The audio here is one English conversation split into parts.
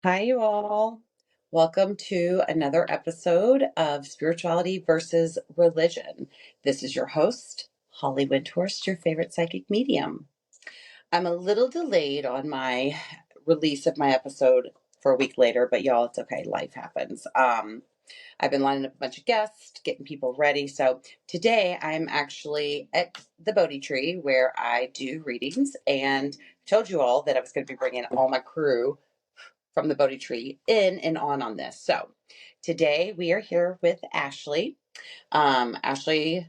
Hi, you all. Welcome to another episode of Spirituality versus Religion. This is your host, Hollie Windhorst, your favorite psychic medium. I'm a little delayed on my release of my episode for a week later, but y'all, it's okay. Life happens. I've been lining up a bunch of guests, getting people ready. So today I'm actually at the Bodhi Tree where I do readings, and I told you all that I was going to be bringing all my crew from the Bodhi Tree in and on this. So today we are here with Ashley. Ashley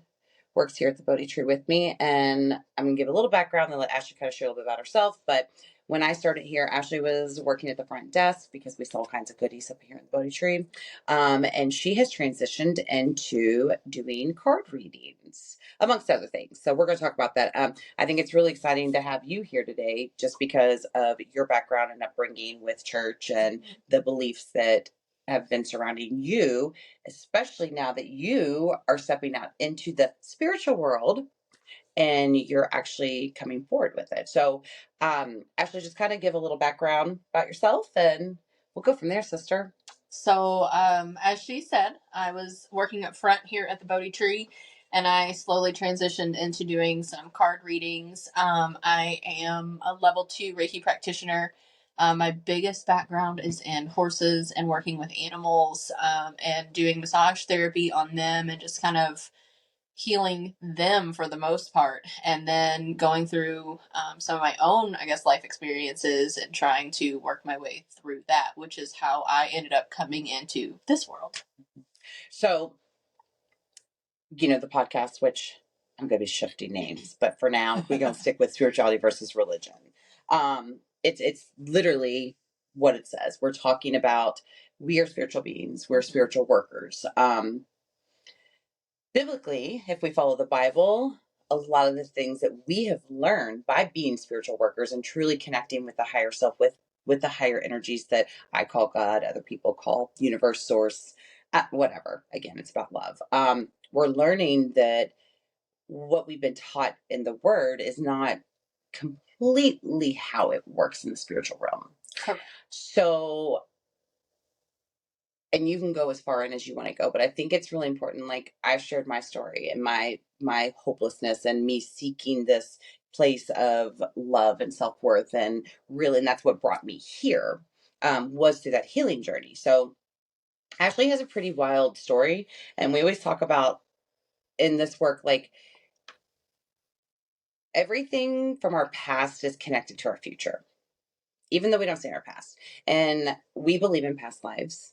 works here at the Bodhi Tree with me, and I'm going to give a little background and let Ashley kind of share a little bit about herself. But when I started here, Ashley was working at the front desk because we sell all kinds of goodies up here at the Bodhi Tree. And she has transitioned into doing card readings, amongst other things. So we're going to talk about that. I think it's really exciting to have you here today just because of your background and upbringing with church and the beliefs that have been surrounding you, especially now that you are stepping out into the spiritual world and you're actually coming forward with it. So, Ashley, just kind of give a little background about yourself and we'll go from there, sister. As she said, I was working up front here at the Bodhi Tree, and I slowly transitioned into doing some card readings. I am a level 2 Reiki practitioner. My biggest background is in horses and working with animals, and doing massage therapy on them and just kind of healing them for the most part, and then going through some of my own, I guess, life experiences and trying to work my way through that, which is how I ended up coming into this world. So, the podcast, which I'm going to be shifting names, but for now, we're going to stick with spirituality versus religion. It's literally what it says. We're talking about we are spiritual beings, we're spiritual workers. Biblically, if we follow the Bible, a lot of the things that we have learned by being spiritual workers and truly connecting with the higher self, with the higher energies that I call God, other people call universe, source, whatever. Again, it's about love. We're learning that what we've been taught in the Word is not completely how it works in the spiritual realm. Correct. So, and you can go as far in as you want to go, but I think it's really important. Like, I've shared my story and my hopelessness and me seeking this place of love and self-worth, and really, and that's what brought me here, was through that healing journey. So Ashley has a pretty wild story, and we always talk about in this work, like, everything from our past is connected to our future, even though we don't see our past. And we believe in past lives.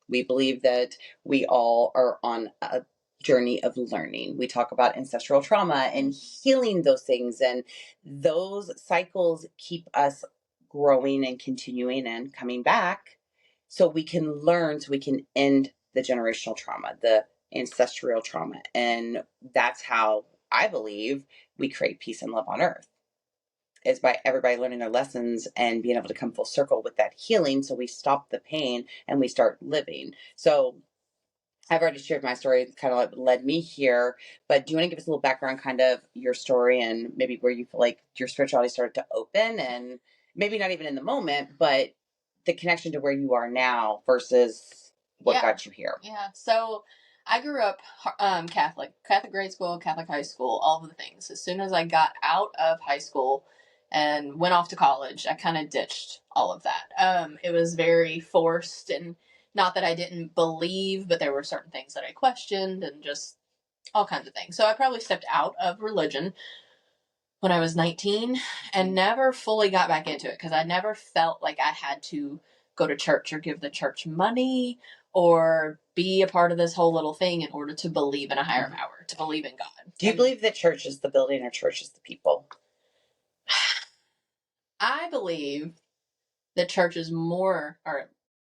We believe that we all are on a journey of learning. We talk about ancestral trauma and healing those things, and those cycles keep us growing and continuing and coming back so we can learn, so we can end the generational trauma, the ancestral trauma. And that's how I believe we create peace and love on earth, is by everybody learning their lessons and being able to come full circle with that healing, so we stop the pain and we start living. So I've already shared my story. It's kind of what led me here, but do you want to give us a little background, kind of your story, and maybe where you feel like your spirituality started to open, and maybe not even in the moment, but the connection to where you are now versus what got you here? Yeah. So I grew up Catholic grade school, Catholic high school, all of the things. As soon as I got out of high school and went off to college, I kind of ditched all of that. It was very forced, and not that I didn't believe, but there were certain things that I questioned and just all kinds of things. So I probably stepped out of religion when I was 19 and never fully got back into it because I never felt like I had to go to church or give the church money or be a part of this whole little thing in order to believe in a higher power, to believe in God. Do you believe that church is the building or church is the people? I believe the church is more or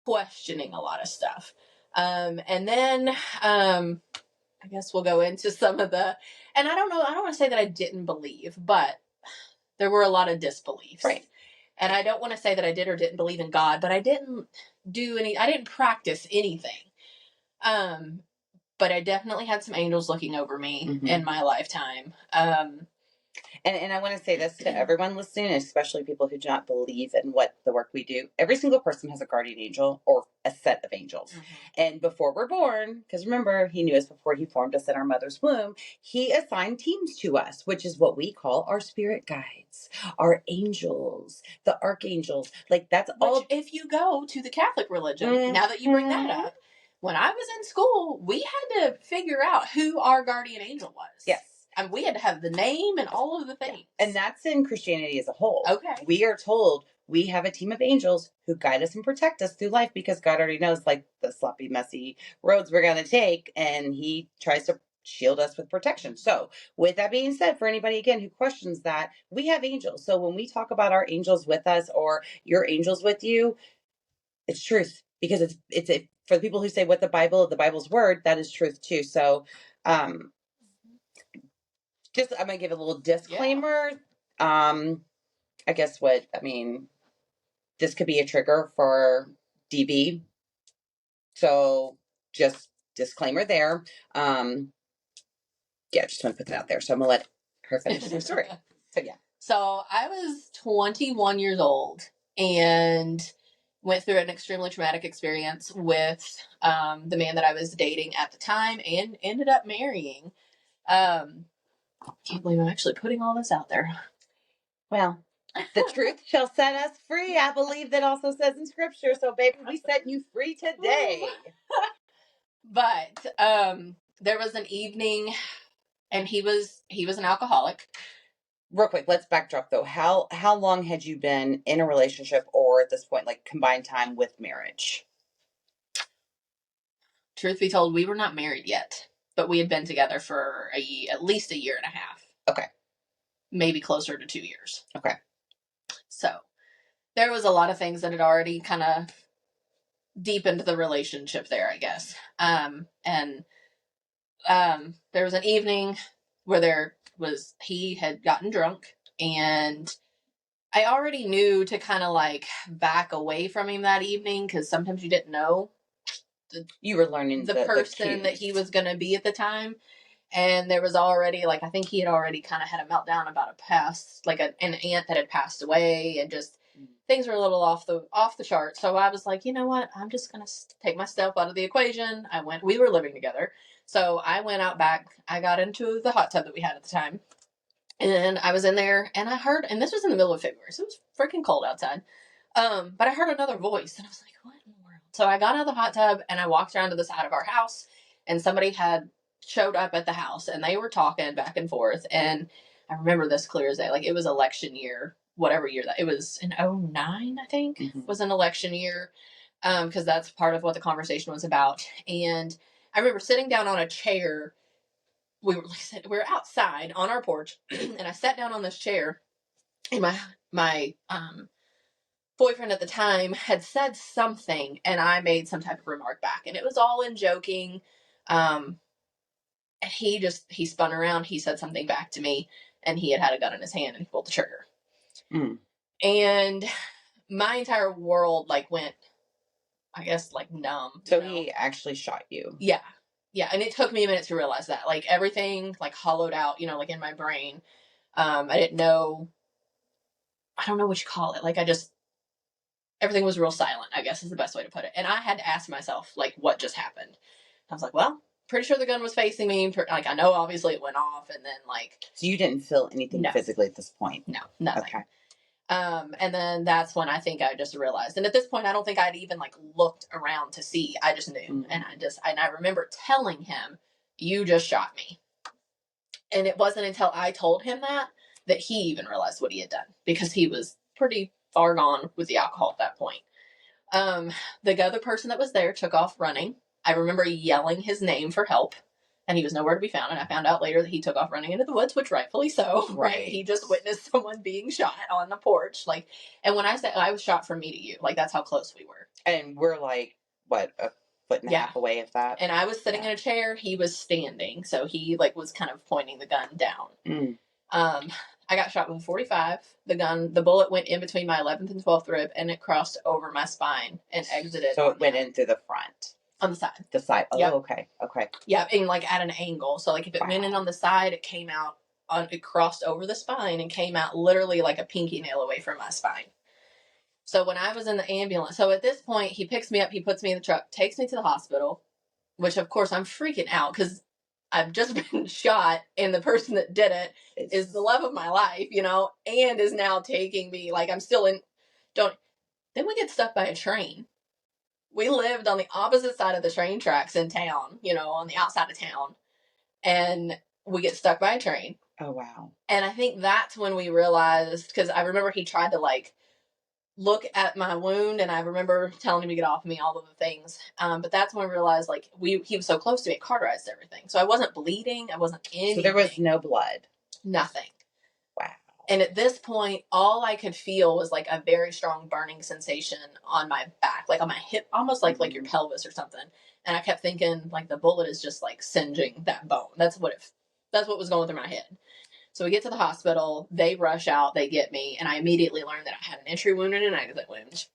questioning a lot of stuff. And then I guess we'll go into some of the, and I don't know, I don't want to say that I didn't believe, but there were a lot of disbeliefs. Right. And I don't want to say that I did or didn't believe in God, but I didn't practice anything. But I definitely had some angels looking over me in my lifetime. And I want to say this to everyone listening, especially people who do not believe in what the work we do. Every single person has a guardian angel or a set of angels. Mm-hmm. And before we're born, because remember, he knew us before he formed us in our mother's womb, he assigned teams to us, which is what we call our spirit guides, our angels, the archangels. Like that's Which, all. if you go to the Catholic religion, now that you bring that up, when I was in school, we had to figure out who our guardian angel was. Yes. And we had to have the name and all of the things. Yeah. And that's in Christianity as a whole. Okay. We are told we have a team of angels who guide us and protect us through life because God already knows like the sloppy, messy roads we're going to take. And he tries to shield us with protection. So with that being said, for anybody again who questions that, we have angels. So when we talk about our angels with us or your angels with you, it's truth because it's for the people who say what the Bible's word, that is truth too. So, just I'm gonna give a little disclaimer. Yeah. I guess this could be a trigger for DB. So just disclaimer there. Yeah, just want to put that out there. So I'm gonna let her finish the story. So yeah. So I was 21 years old and went through an extremely traumatic experience with the man that I was dating at the time and ended up marrying. Can't believe I'm actually putting all this out there. Well, the truth shall set us free. I believe that also says in scripture. So baby, we set you free today. But there was an evening and he was an alcoholic. Real quick, let's backdrop though. How long had you been in a relationship or at this point, like combined time with marriage? Truth be told, we were not married yet, but we had been together for at least a year and a half. Okay. Maybe closer to 2 years. Okay. So there was a lot of things that had already kind of deepened the relationship there, I guess. And there was an evening where he had gotten drunk and I already knew to kind of like back away from him that evening because sometimes you didn't know you were learning the person that he was going to be at the time. And there was already I think he had already kind of had a meltdown about a past, like an aunt that had passed away and just things were a little off the chart. So I was like, you know what? I'm just going to take myself out of the equation. We were living together. So I went out back. I got into the hot tub that we had at the time. And I was in there and I heard, and this was in the middle of February, so it was freaking cold outside. But I heard another voice and I was like, what in the world? So I got out of the hot tub and I walked around to the side of our house and somebody had showed up at the house and they were talking back and forth. And I remember this clear as day. Like it was election year, whatever year that it was in 2009, I think was an election year. Cause that's part of what the conversation was about. And I remember sitting down on a chair. We were outside on our porch and I sat down on this chair and my boyfriend at the time had said something and I made some type of remark back and it was all in joking. And he spun around, he said something back to me and he had a gun in his hand and he pulled the trigger. And my entire world went, I guess, numb. So he actually shot you. Yeah. Yeah. And it took me a minute to realize that everything hollowed out, in my brain. I didn't know, I don't know what you call it. Everything was real silent, I guess is the best way to put it. And I had to ask myself, what just happened? I was like, well, pretty sure the gun was facing me. I know obviously it went off and then So you didn't feel anything physically at this point? No, nothing. Okay. And then that's when I think I just realized. And at this point, I don't think I'd even looked around to see. I just knew. And I remember telling him, you just shot me. And it wasn't until I told him that he even realized what he had done because he was pretty far gone with the alcohol at that point. The other person that was there took off running. I remember yelling his name for help. And he was nowhere to be found. And I found out later that he took off running into the woods, which rightfully so. Right. He just witnessed someone being shot on the porch. And when I say I was shot from me to you, that's how close we were. And we're what, a foot and a half away, if that? And I was sitting in a chair. He was standing. So he was kind of pointing the gun down. I got shot with a 45. The bullet went in between my 11th and 12th rib and it crossed over my spine and exited. So it went in through the front. On the side. The side. Oh, yep. Okay. Yeah, and at an angle. So if it went in on the side, it came out it crossed over the spine and came out literally like a pinky nail away from my spine. So when I was in the ambulance, so at this point, he picks me up, he puts me in the truck, takes me to the hospital, which of course I'm freaking out because I've just been shot, and the person that did it is the love of my life, and is now taking me, like I'm still in, then we get stuck by a train. We lived on the opposite side of the train tracks in town, on the outside of town, and we get stuck by a train. Oh, wow. And I think that's when we realized, because I remember he tried to look at my wound, and I remember telling him to get off of me, all of the things. But that's when we realized he was so close to me, it cauterized everything. So I wasn't bleeding. I wasn't anything. So there was no blood. Nothing. Wow. And at this point, all I could feel was like a very strong burning sensation on my back, like on my hip, almost like your pelvis or something. And I kept thinking like the bullet is just like singeing that bone. That's what was going through my head. So we get to the hospital, they rush out, they get me, and I immediately learned that I had an entry wound and an exit wound.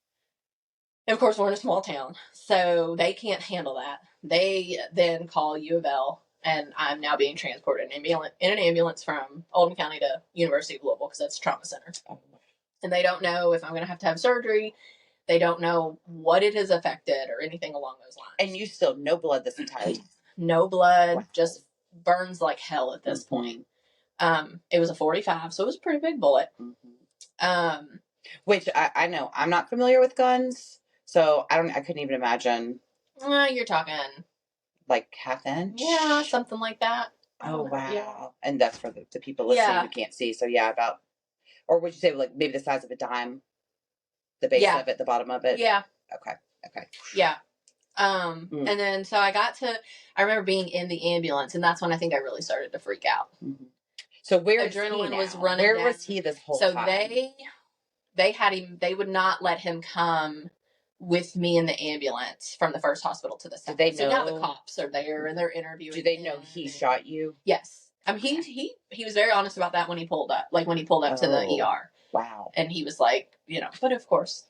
And of course, we're in a small town, so they can't handle that. They then call U of L, and I'm now being transported in an ambulance from Oldham County to University of Louisville, because that's a trauma center. And they don't know if I'm going to have surgery. They don't know what it has affected or anything along those lines. And you still, no blood this entire time? No blood, wow. Just burns like hell at this point. It was a 45, so it was a pretty big bullet. Which I know I'm not familiar with guns, so I couldn't even imagine. You're talking like half inch? Yeah, something like that. Oh, wow. Yeah. And that's for the people listening who can't see. So yeah, about, or would you say like maybe the size of a dime? The base of it, the bottom of it? Yeah. Okay. Yeah. And then so I remember being in the ambulance, and that's when I think I really started to freak out. Mm-hmm. So where adrenaline was running. Where was he this whole time? So they had him. They would not let him come with me in the ambulance from the first hospital to the second. Do they know? So now the cops are there and they're interviewing. Do they know he shot you? Yes. I mean, he was very honest about that when he pulled up. Like when he pulled up to the ER. Wow. And he was like, but of course,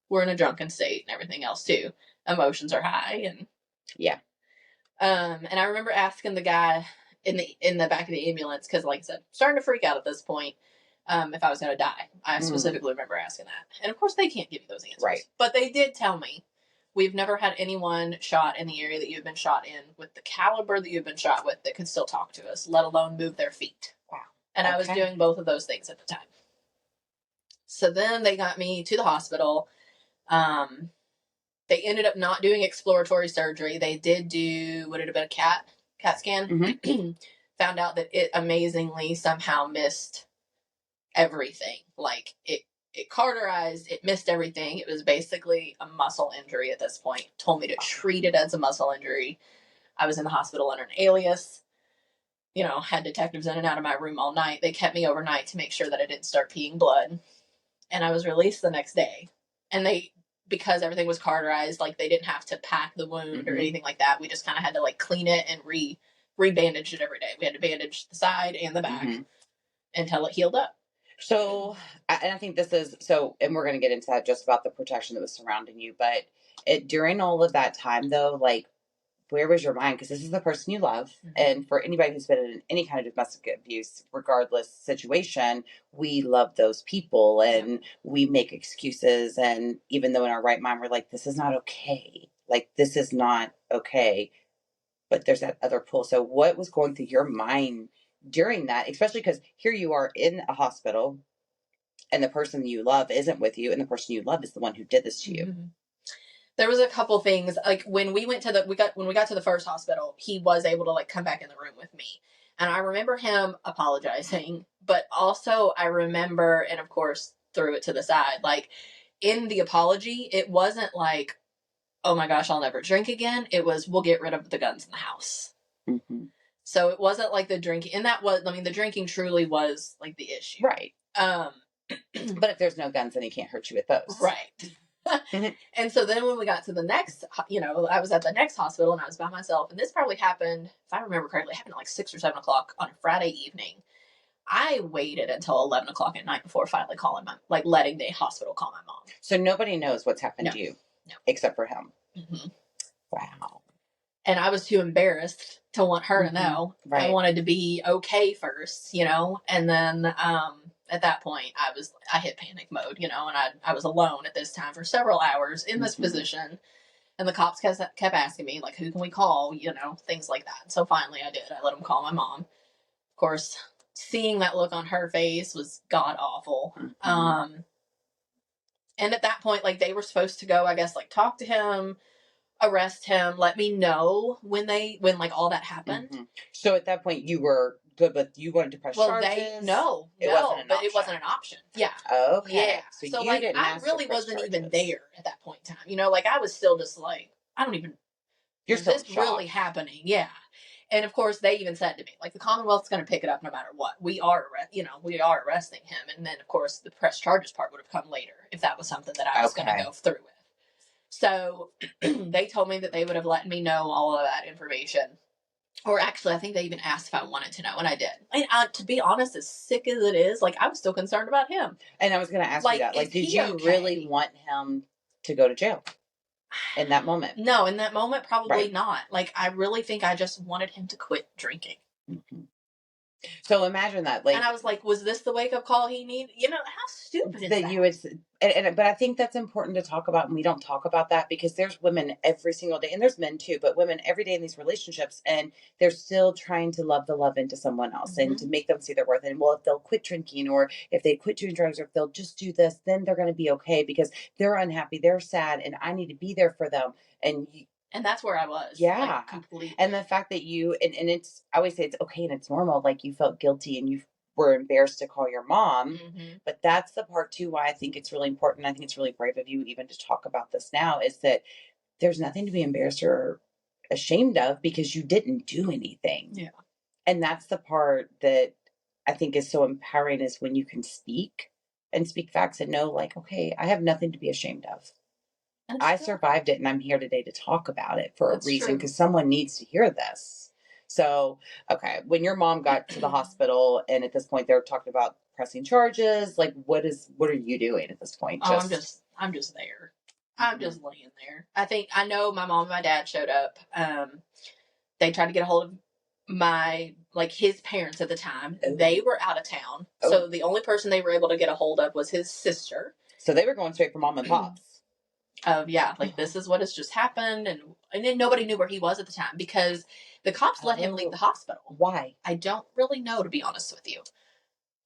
we're in a drunken state and everything else too. Emotions are high and yeah. And I remember asking the guy in the back of the ambulance, because like I said, starting to freak out at this point, if I was going to die. I specifically remember asking that. And of course they can't give you those answers. Right. But they did tell me, we've never had anyone shot in the area that you've been shot in with the caliber that you've been shot with that could still talk to us, let alone move their feet. Wow. And I was doing both of those things at the time. So then they got me to the hospital. They ended up not doing exploratory surgery. They did do, would it have been a CAT scan? Mm-hmm. Found out that it amazingly somehow missed everything. Like it cauterized, it missed everything. It was basically a muscle injury at this point. Told me to treat it as a muscle injury. I was in the hospital under an alias. Had detectives in and out of my room all night. They kept me overnight to make sure that I didn't start peeing blood. And I was released the next day. And because everything was cauterized, like they didn't have to pack the wound or anything like that. We just kind of had to like clean it and re-bandage it every day. We had to bandage the side and the back until it healed up. So, and I think this is, and we're going to get into that just about the protection that was surrounding you, but during all of that time though, like, where was your mind? Because this is the person you love. Mm-hmm. And for anybody who's been in any kind of domestic abuse, regardless situation, we love those people and we make excuses. And even though in our right mind, we're like, this is not okay. Like, this is not okay. But there's that other pull. So what was going through your mind during that? Especially because here you are in a hospital and the person you love isn't with you. And the person you love is the one who did this to you. Mm-hmm. There was a couple things, like when we got to the first hospital, he was able to like come back in the room with me. And I remember him apologizing, but also I remember, and of course threw it to the side, like in the apology, it wasn't like, oh my gosh, I'll never drink again. It was, we'll get rid of the guns in the house. Mm-hmm. So it wasn't like the drinking, and the drinking truly was like the issue. Right. But if there's no guns, then he can't hurt you with those. Right. And so then when we got to the next, I was at the next hospital and I was by myself. And this probably happened, if I remember correctly, it happened at like 6 or 7 o'clock on a Friday evening. I waited until 11 o'clock at night before finally letting the hospital call my mom. So nobody knows what's happened to you except for him. Mm-hmm. Wow. And I was too embarrassed to want her to know. Right. I wanted to be okay first, and then at that point I hit panic mode, and I was alone at this time for several hours in this position, and the cops kept asking me, like, who can we call, things like that. And so finally I did. I let them call my mom. Of course, seeing that look on her face was god awful. And at that point, like, they were supposed to go, I guess, like, talk to him, arrest him, let me know when like all that happened. So at that point you were good with, you wanted to press charges? It wasn't an option. Yeah. Okay. Yeah. So like, I really wasn't even there at that point in time. Like, I was still just like, I don't even, is this really happening? Yeah. And of course they even said to me, like, the Commonwealth's going to pick it up no matter what. We are arresting him. And then of course the press charges part would have come later if that was something that I was going to go through with. So they told me that they would have let me know all of that information. Or actually, I think they even asked if I wanted to know, and I did. And to be honest, as sick as it is, like, I was still concerned about him. And I was going to ask you that. Like, did you really want him to go to jail in that moment? No, in that moment, probably not. Like, I really think I just wanted him to quit drinking. So imagine that, like, and I was like, was this the wake up call he needed? How stupid is that? You would, but I think that's important to talk about, and we don't talk about that because there's women every single day, and there's men too, but women every day in these relationships, and they're still trying to love the love into someone else and to make them see their worth. And well, if they'll quit drinking, or if they quit doing drugs, or if they'll just do this, then they're going to be okay because they're unhappy, they're sad, and I need to be there for them. And that's where I was. Yeah. Like, completely. And the fact that you, and it's, I always say it's okay and it's normal. Like, you felt guilty and you were embarrassed to call your mom. But that's the part too why I think it's really important. I think it's really brave of you even to talk about this now, is that there's nothing to be embarrassed or ashamed of because you didn't do anything. Yeah. And that's the part that I think is so empowering, is when you can speak facts and know, like, okay, I have nothing to be ashamed of. I survived it, and I'm here today to talk about it for a reason, because someone needs to hear this. So, okay, when your mom got to the hospital, and at this point they're talking about pressing charges, like, what are you doing at this point? I'm just there. I'm just laying there. I know my mom and my dad showed up. They tried to get a hold of his parents at the time. They were out of town. So the only person they were able to get a hold of was his sister. So they were going straight for mom and pops. This is what has just happened, and then nobody knew where he was at the time because the cops let him leave the hospital. Why? I don't really know, to be honest with you.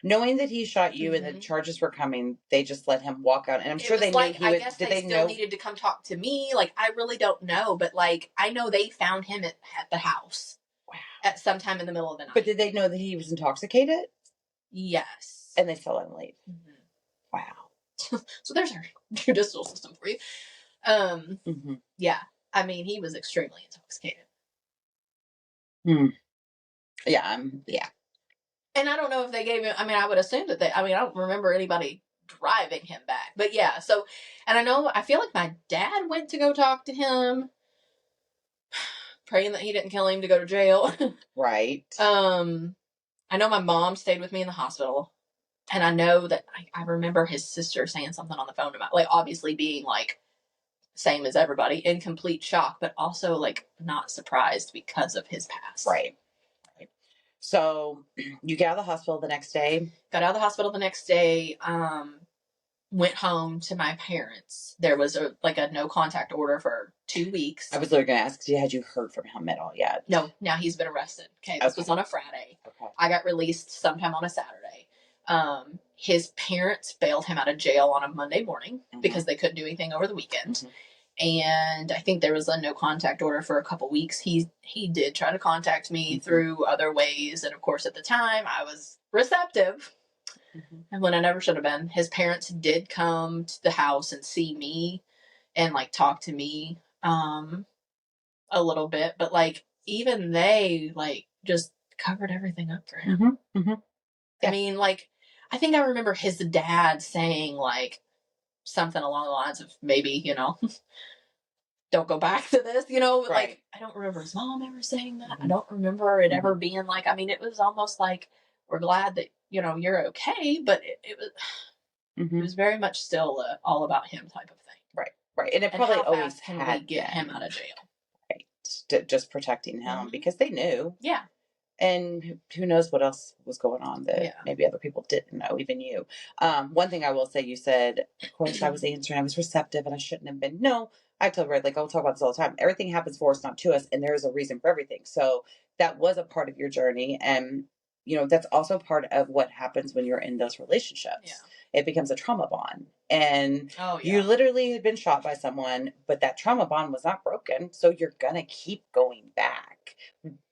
Knowing that he shot you and the charges were coming, they just let him walk out, and I'm sure they knew he would. I guess they still needed to come talk to me. Like, I really don't know, but like, I know they found him at the house. Wow. At some time in the middle of the night. But did they know that he was intoxicated? Yes. And they still let him leave. Wow. So there's our judicial system for you. Yeah. I mean, he was extremely intoxicated. Yeah. Yeah. And I don't know if they gave him, I would assume that I don't remember anybody driving him back. But yeah, so, and I feel like my dad went to go talk to him, praying that he didn't kill him to go to jail. Right. I know my mom stayed with me in the hospital. And I know that I remember his sister saying something on the phone about, like, obviously being, like, same as everybody, in complete shock, but also, like, not surprised because of his past. Right. So you got out of the hospital the next day? Got out of the hospital the next day, went home to my parents. There was a no contact order for 2 weeks. I was literally going to ask, had you heard from him at all yet? No, now he's been arrested. Okay, this was on a Friday. Okay. I got released sometime on a Saturday. His parents bailed him out of jail on a Monday morning because they couldn't do anything over the weekend. And I think there was a no contact order for a couple weeks. He did try to contact me through other ways. And of course, at the time I was receptive. And when I never should have been. His parents did come to the house and see me and, like, talk to me, a little bit, but, like, even they, like, just covered everything up for him. Yeah. I mean, like, I think I remember his dad saying, like, something along the lines of maybe, don't go back to this, right. Like, I don't remember his mom ever saying that. I don't remember it ever being like, it was almost like, we're glad that, you're okay, but it was, it was very much still all about him type of thing. Right. And it probably always had we get him out of jail. Right. just protecting him because they knew. Yeah. And who knows what else was going on that maybe other people didn't know, even you. One thing I will say, you said, of course, I was answering, I was receptive, and I shouldn't have been. No, I told her, like, I'll talk about this all the time. Everything happens for us, not to us, and there is a reason for everything. So that was a part of your journey. And, you know, that's also part of what happens when you're in those relationships. Yeah. It becomes a trauma bond. And Oh, yeah. you literally had been shot by someone, but that trauma bond was not broken. So you're going to keep going back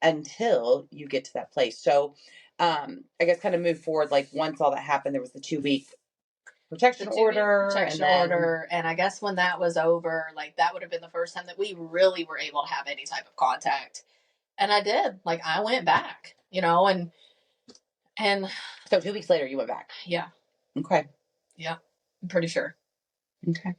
until you get to that place. So I guess kind of move forward, like once all that happened, there was the 2-week protection order. And I guess when that was over, like that would have been the first time that we really were able to have any type of contact. And I did. Like I went back, you know, and so 2 weeks later you went back. Yeah. Okay. Yeah. I'm pretty sure. Okay.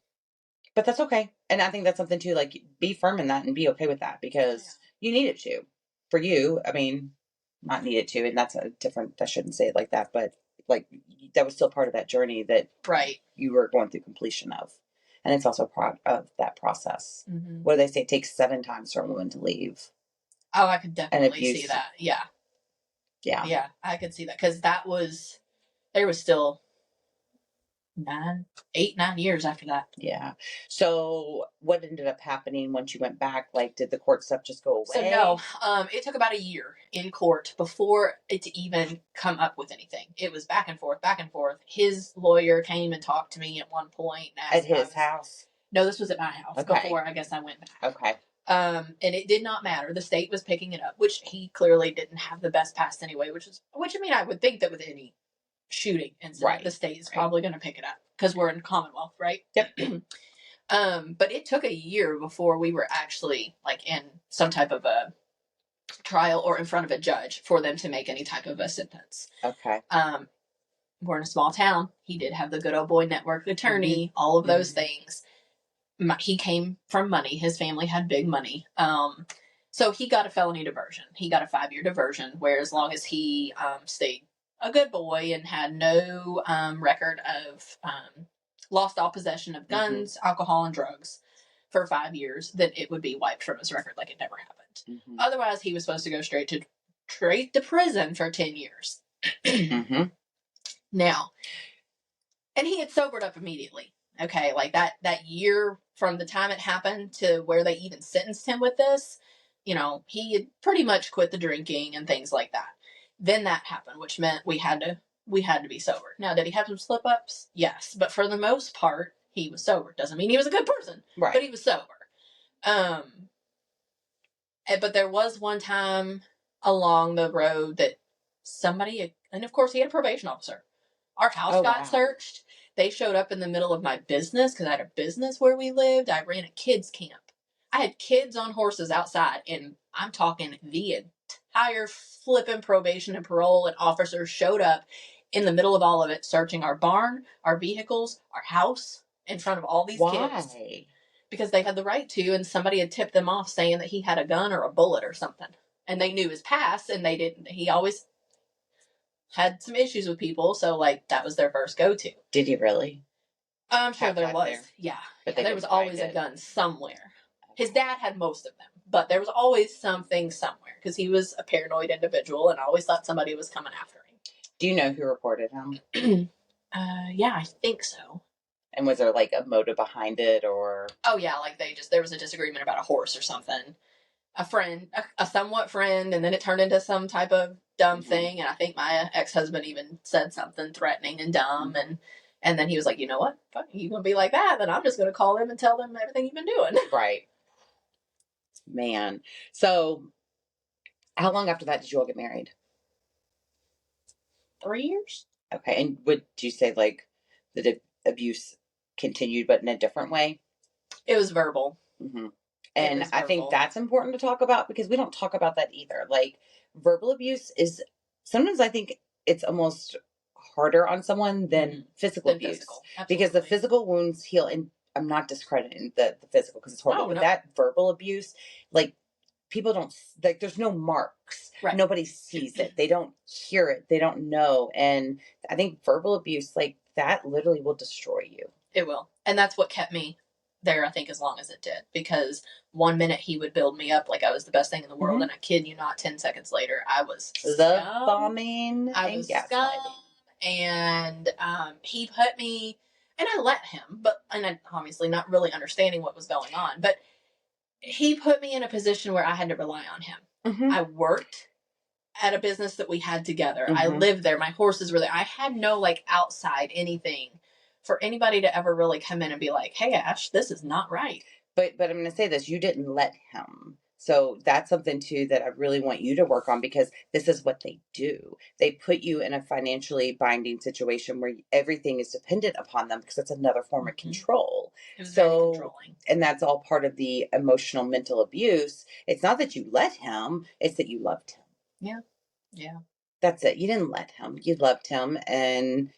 But that's okay. And I think that's something too, like be firm in that and be okay with that because you need it to. For you, I mean, not needed to, and that's a different, I shouldn't say it like that, but like that was still part of that journey that you were going through completion of. And it's also part of that process. Mm-hmm. What do they say? It takes 7 times for a woman to leave. Oh, I could definitely see that. Yeah. Yeah. Yeah, I could see that because there was still 8, 9 years after that. Yeah. So what ended up happening once you went back? Like, did the court stuff just go away? So no, it took about a year in court before it to even come up with anything. It was back and forth, back and forth. His lawyer came and talked to me at one point. At his house? No, this was at my house before I guess I went back. Okay. And it did not matter. The state was picking it up, which he clearly didn't have the best past anyway, which I mean, I would think that with any shooting incident, the state is probably going to pick it up because we're in Commonwealth, right? Yep. But it took a year before we were actually like in some type of a trial or in front of a judge for them to make any type of a sentence. Okay. We're in a small town. He did have the good old boy network attorney, all of those things. He came from money. His family had big money. So he got a felony diversion. He got a 5-year diversion where as long as he stayed a good boy and had no record of lost all possession of guns, alcohol, and drugs for 5 years, then it would be wiped from his record like it never happened. Otherwise, he was supposed to go straight to prison for 10 years. Now, and he had sobered up immediately. Okay, like that year from the time it happened to where they even sentenced him with this, you know, he had pretty much quit the drinking and things like that. Then that happened, which meant we had to be sober. Now, did he have some slip-ups? Yes. But for the most part, he was sober. Doesn't mean he was a good person. Right. But he was sober. But there was one time along the road that somebody, and of course he had a probation officer. Our house got searched. They showed up in the middle of my business because I had a business where we lived. I ran a kids camp. I had kids on horses outside, and I'm talking the entire flipping probation and parole and officers showed up in the middle of all of it, searching our barn, our vehicles, our house, in front of all these kids. Why? Because they had the right to, and somebody had tipped them off saying that he had a gun or a bullet or something. And they knew his past, and they didn't. He always had some issues with people, so like that was their first go-to. Did he really? I'm sure there was. Yeah. But there was always a gun somewhere. His dad had most of them, but there was always something somewhere because he was a paranoid individual and always thought somebody was coming after him. Do you know who reported him? Yeah, I think so. And was there like a motive behind it or? Oh yeah, like there was a disagreement about a horse or something. A somewhat friend, and then it turned into some type of dumb thing. And I think my ex-husband even said something threatening and dumb. And then he was like, you know what? Fuck, you going to be like that? Then I'm just going to call them and tell them everything you've been doing. Right. Man. So how long after that did you all get married? 3 years. Okay. And would you say like the abuse continued, but in a different way? It was verbal. And I think that's important to talk about because we don't talk about that either. Like verbal abuse is sometimes I think it's almost harder on someone than physical abuse because the physical wounds heal. And I'm not discrediting the physical because it's horrible, but that verbal abuse, like people don't, like there's no marks. Right. Nobody sees it. They don't hear it. They don't know. And I think verbal abuse, like that literally will destroy you. It will. And that's what kept me there, I think, as long as it did, because one minute he would build me up like I was the best thing in the world, and I kid you not, 10 seconds later, I was love bombing and scum, gaslighting. and he put me, and I let him, and I, obviously not really understanding what was going on, but he put me in a position where I had to rely on him. I worked at a business that we had together. I lived there. My horses were there. I had no like outside anything for anybody to ever really come in and be like, "Hey, Ash, this is not right." But I'm going to say this: you didn't let him. So that's something too that I really want you to work on, because this is what they do. They put you in a financially binding situation where everything is dependent upon them, because that's another form of control. It was very controlling. And that's all part of the emotional mental abuse. It's not that you let him, it's that you loved him. Yeah. Yeah. That's it. You didn't let him. You loved him, and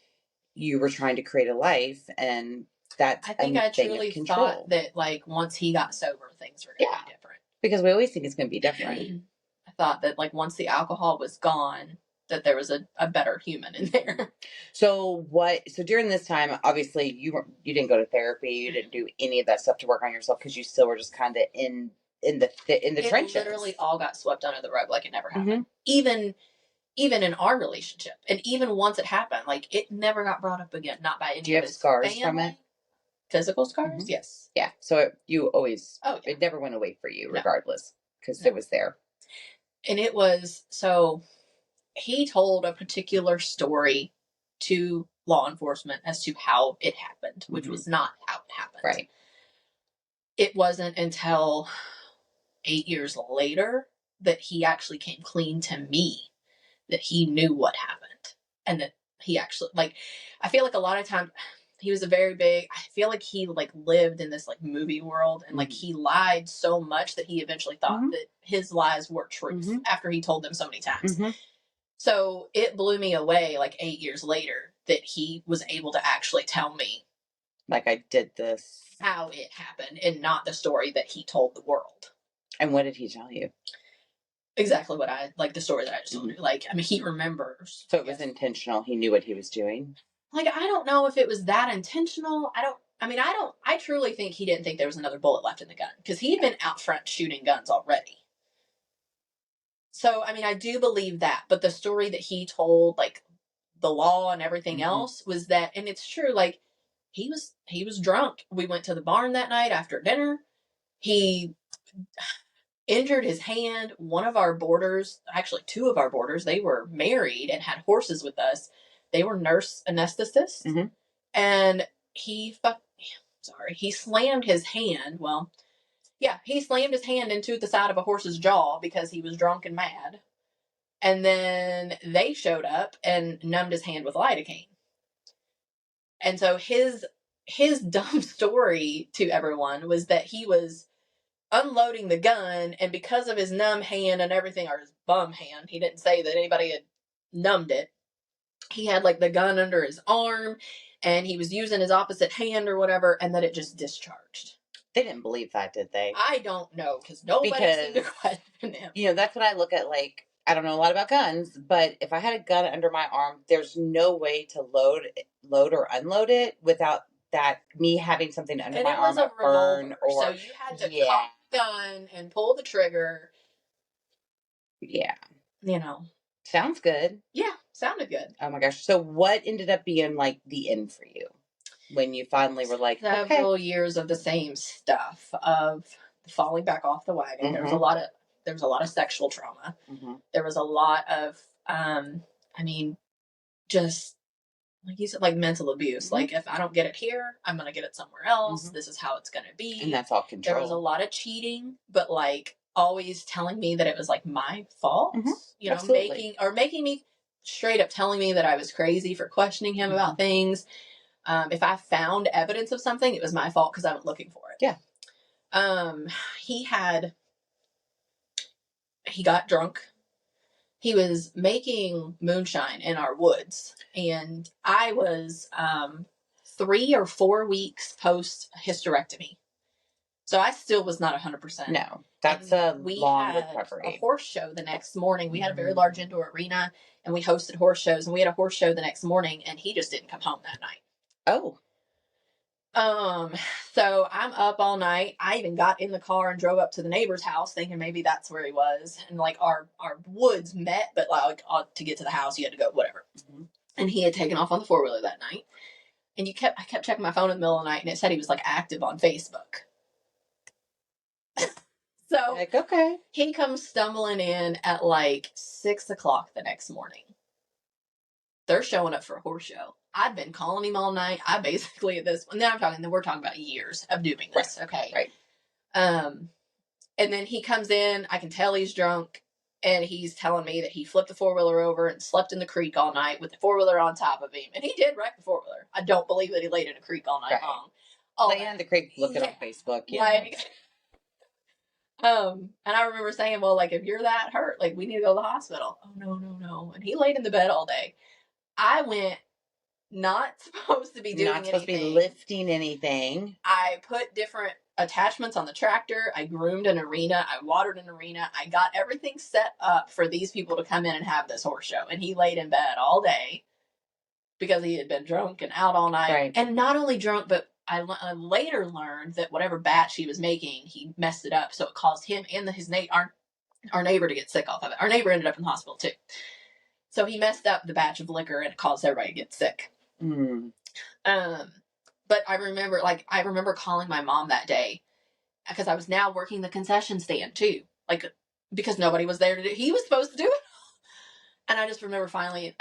you were trying to create a life, and that's I think I truly thought that like once he got sober, things were going to be different. Because we always think it's going to be different. I thought that like once the alcohol was gone, that there was a better human in there. So during this time, obviously you didn't go to therapy, you didn't do any of that stuff to work on yourself, because you still were just kind of in the trenches. It literally all got swept under the rug like it never happened. Even in our relationship, and even once it happened, like it never got brought up again. Not by any. Do you have scars from it? Physical scars? Yes. Yeah. So you always. Oh yeah. It never went away for you, regardless, because it was there. And it was so. He told a particular story to law enforcement as to how it happened, which was not how it happened. Right. It wasn't until 8 years later that he actually came clean to me, that he knew what happened, and that he actually, like, I feel like a lot of times he was I feel like he like lived in this like movie world, and like he lied so much that he eventually thought that his lies were truth after he told them so many times. So it blew me away like 8 years later that he was able to actually tell me, like, I did this, how it happened, and not the story that he told the world. And what did he tell you? Exactly what like the story that I just told you. Like, I mean, he remembers. So it was intentional. He knew what he was doing. Like, I don't know if it was that intentional. I truly think he didn't think there was another bullet left in the gun, because he had been out front shooting guns already. So, I mean, I do believe that, but the story that he told, like the law and everything else, was that, and it's true, like he was drunk. We went to the barn that night after dinner. He injured his hand. One of our boarders, actually two of our boarders, they were married and had horses with us. They were nurse anesthetists, and he slammed his hand. Well, yeah, he slammed his hand into the side of a horse's jaw because he was drunk and mad. And then they showed up and numbed his hand with lidocaine. And so his dumb story to everyone was that he was unloading the gun, and because of his numb hand and everything, or his bum hand, he didn't say that anybody had numbed it. He had like the gun under his arm, and he was using his opposite hand or whatever, and that it just discharged. They didn't believe that, did they? I don't know, because nobody seemed to question him. You know, that's what I look at. Like, I don't know a lot about guns, but if I had a gun under my arm, there's no way to load or unload it without that me having something under my arm, a burn, or so you had to cock the gun and pull the trigger. Yeah, you know, sounds good. Yeah, sounded good. Oh my gosh! So what ended up being like the end for you when you finally were like, several years of the same stuff, of falling back off the wagon? There was a lot of sexual trauma. There was a lot of just like you said, like mental abuse. Like, if I don't get it here, I'm gonna get it somewhere else. This is how it's gonna be. And that's all control. There was a lot of cheating, but like always telling me that it was like my fault. You know, absolutely. making me straight up telling me that I was crazy for questioning him about things. If I found evidence of something, it was my fault because I went looking for it. Yeah. He got drunk. He was making moonshine in our woods, and I was 3 or 4 weeks post hysterectomy. So I still was not 100%. No, that's a long recovery. We had a horse show the next morning. We had a very large indoor arena, and we hosted horse shows, and we had a horse show the next morning, and he just didn't come home that night. Oh. So I'm up all night. I even got in the car and drove up to the neighbor's house thinking maybe that's where he was. And like our woods met, but like to get to the house, you had to go, whatever. Mm-hmm. And he had taken off on the 4-wheeler that night. And I kept checking my phone in the middle of the night and it said he was like active on Facebook. So like, okay. He comes stumbling in at like 6:00 the next morning. They're showing up for a horse show. I'd been calling him all night. I basically at this, and then we're talking about years of doing this. Right. Okay. Right. And then he comes in, I can tell he's drunk, and he's telling me that he flipped the 4-wheeler over and slept in the creek all night with the 4-wheeler on top of him. And he did wreck the 4-wheeler. I don't believe that he laid in a creek all night long. Laying in the creek, looking on Facebook. Yeah. Like, and I remember saying, well, like, if you're that hurt, like, we need to go to the hospital. Oh, no. And he laid in the bed all day. I went not supposed to be doing anything. Not supposed to be lifting anything. I put different attachments on the tractor. I groomed an arena. I watered an arena. I got everything set up for these people to come in and have this horse show. And he laid in bed all day because he had been drunk and out all night. Right. And not only drunk, but I later learned that whatever batch he was making, he messed it up. So it caused him and our neighbor to get sick off of it. Our neighbor ended up in the hospital too. So he messed up the batch of liquor and it caused everybody to get sick. Mm. But I remember calling my mom that day because I was now working the concession stand too. Like, because nobody was there to do it. He was supposed to do it. And I just remember finally,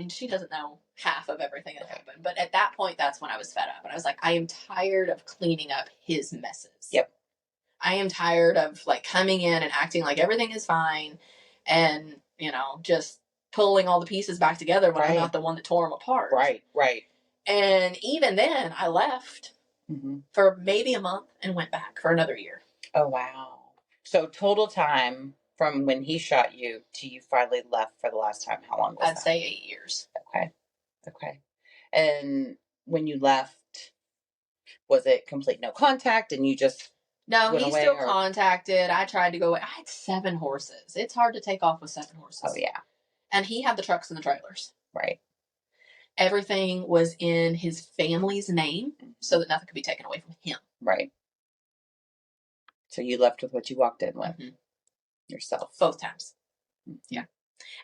she doesn't know half of everything that happened. But at that point, that's when I was fed up. And I was like, I am tired of cleaning up his messes. Yep. I am tired of like coming in and acting like everything is fine and, just pulling all the pieces back together when I'm not the one that tore them apart. Right. And even then, I left for maybe a month and went back for another year. Oh, wow. So total time from when he shot you to you finally left for the last time, how long was that? I'd say 8 years. Okay. And when you left, was it complete no contact and you just No, he still contacted. I tried to go. I had 7 horses. It's hard to take off with 7 horses. Oh, yeah. And he had the trucks and the trailers. Right. Everything was in his family's name so that nothing could be taken away from him. Right. So you left with what you walked in with yourself. Both times. Mm-hmm. Yeah.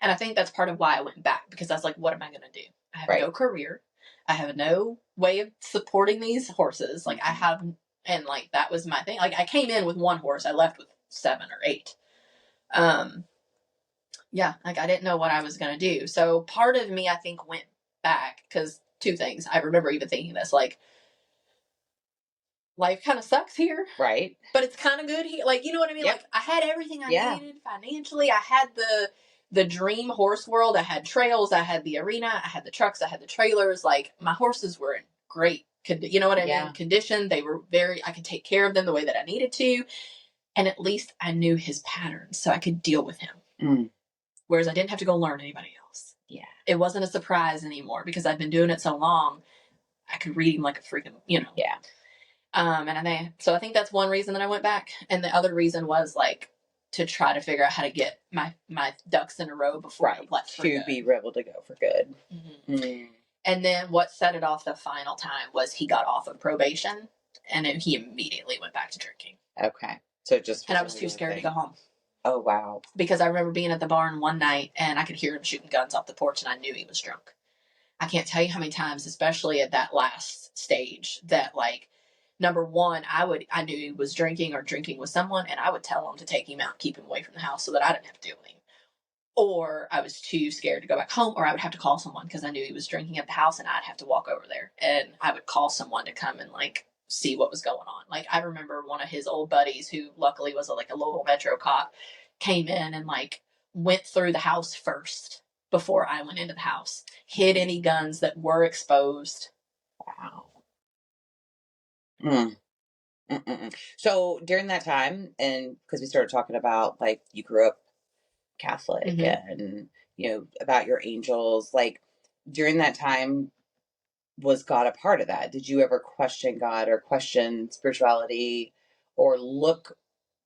And I think that's part of why I went back, because I was like, what am I going to do? I have no career. I have no way of supporting these horses. Like and like that was my thing. Like I came in with 1 horse. I left with 7 or 8. Yeah, like I didn't know what I was going to do. So part of me, I think, went back because 2 things. I remember even thinking this, like, life kind of sucks here. Right. But it's kind of good here. Like, you know what I mean? Yep. Like I had everything I needed financially. I had the dream horse world. I had trails. I had the arena. I had the trucks. I had the trailers. Like my horses were in great, you know what I mean? Condition. They were I could take care of them the way that I needed to. And at least I knew his patterns so I could deal with him. Mm. Whereas I didn't have to go learn anybody else. Yeah. It wasn't a surprise anymore because I'd been doing it so long. I could read him like a freaking, Yeah. So I think that's one reason that I went back. And the other reason was like to try to figure out how to get my ducks in a row before I left for good. To be able to go for good. Mm-hmm. Mm. And then what set it off the final time was he got off of probation and he immediately went back to drinking. Okay. So and I was too scared to go home. Oh, wow. Because I remember being at the barn one night and I could hear him shooting guns off the porch and I knew he was drunk. I can't tell you how many times, especially at that last stage, that like, number one, I knew he was drinking or drinking with someone and I would tell him to take him out, keep him away from the house so that I didn't have to deal with him. Or I was too scared to go back home, or I would have to call someone because I knew he was drinking at the house and I'd have to walk over there and I would call someone to come and like see what was going on. Like I remember one of his old buddies who luckily was like a local metro cop came in and like went through the house first before I went into the house, hid any guns that were exposed. Wow. Mm. Mm-mm. So during that time, and because we started talking about like you grew up Catholic and about your angels, like during that time, was God a part of that? Did you ever question God or question spirituality or look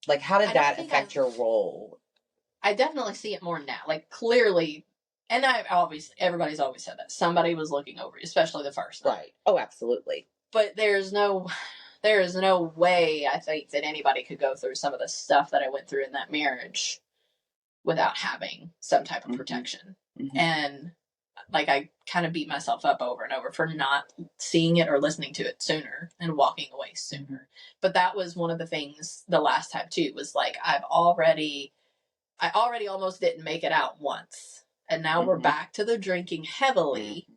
like how did that affect your role? I definitely see it more now. Like clearly, and everybody's always said that somebody was looking over you, especially the first night. Right. Oh, absolutely. But there is no way I think that anybody could go through some of the stuff that I went through in that marriage without having some type of protection. Mm-hmm. And like, I kind of beat myself up over and over for not seeing it or listening to it sooner and walking away sooner. Mm-hmm. But that was one of the things the last time too, was like, I already almost didn't make it out once. And now we're back to the drinking heavily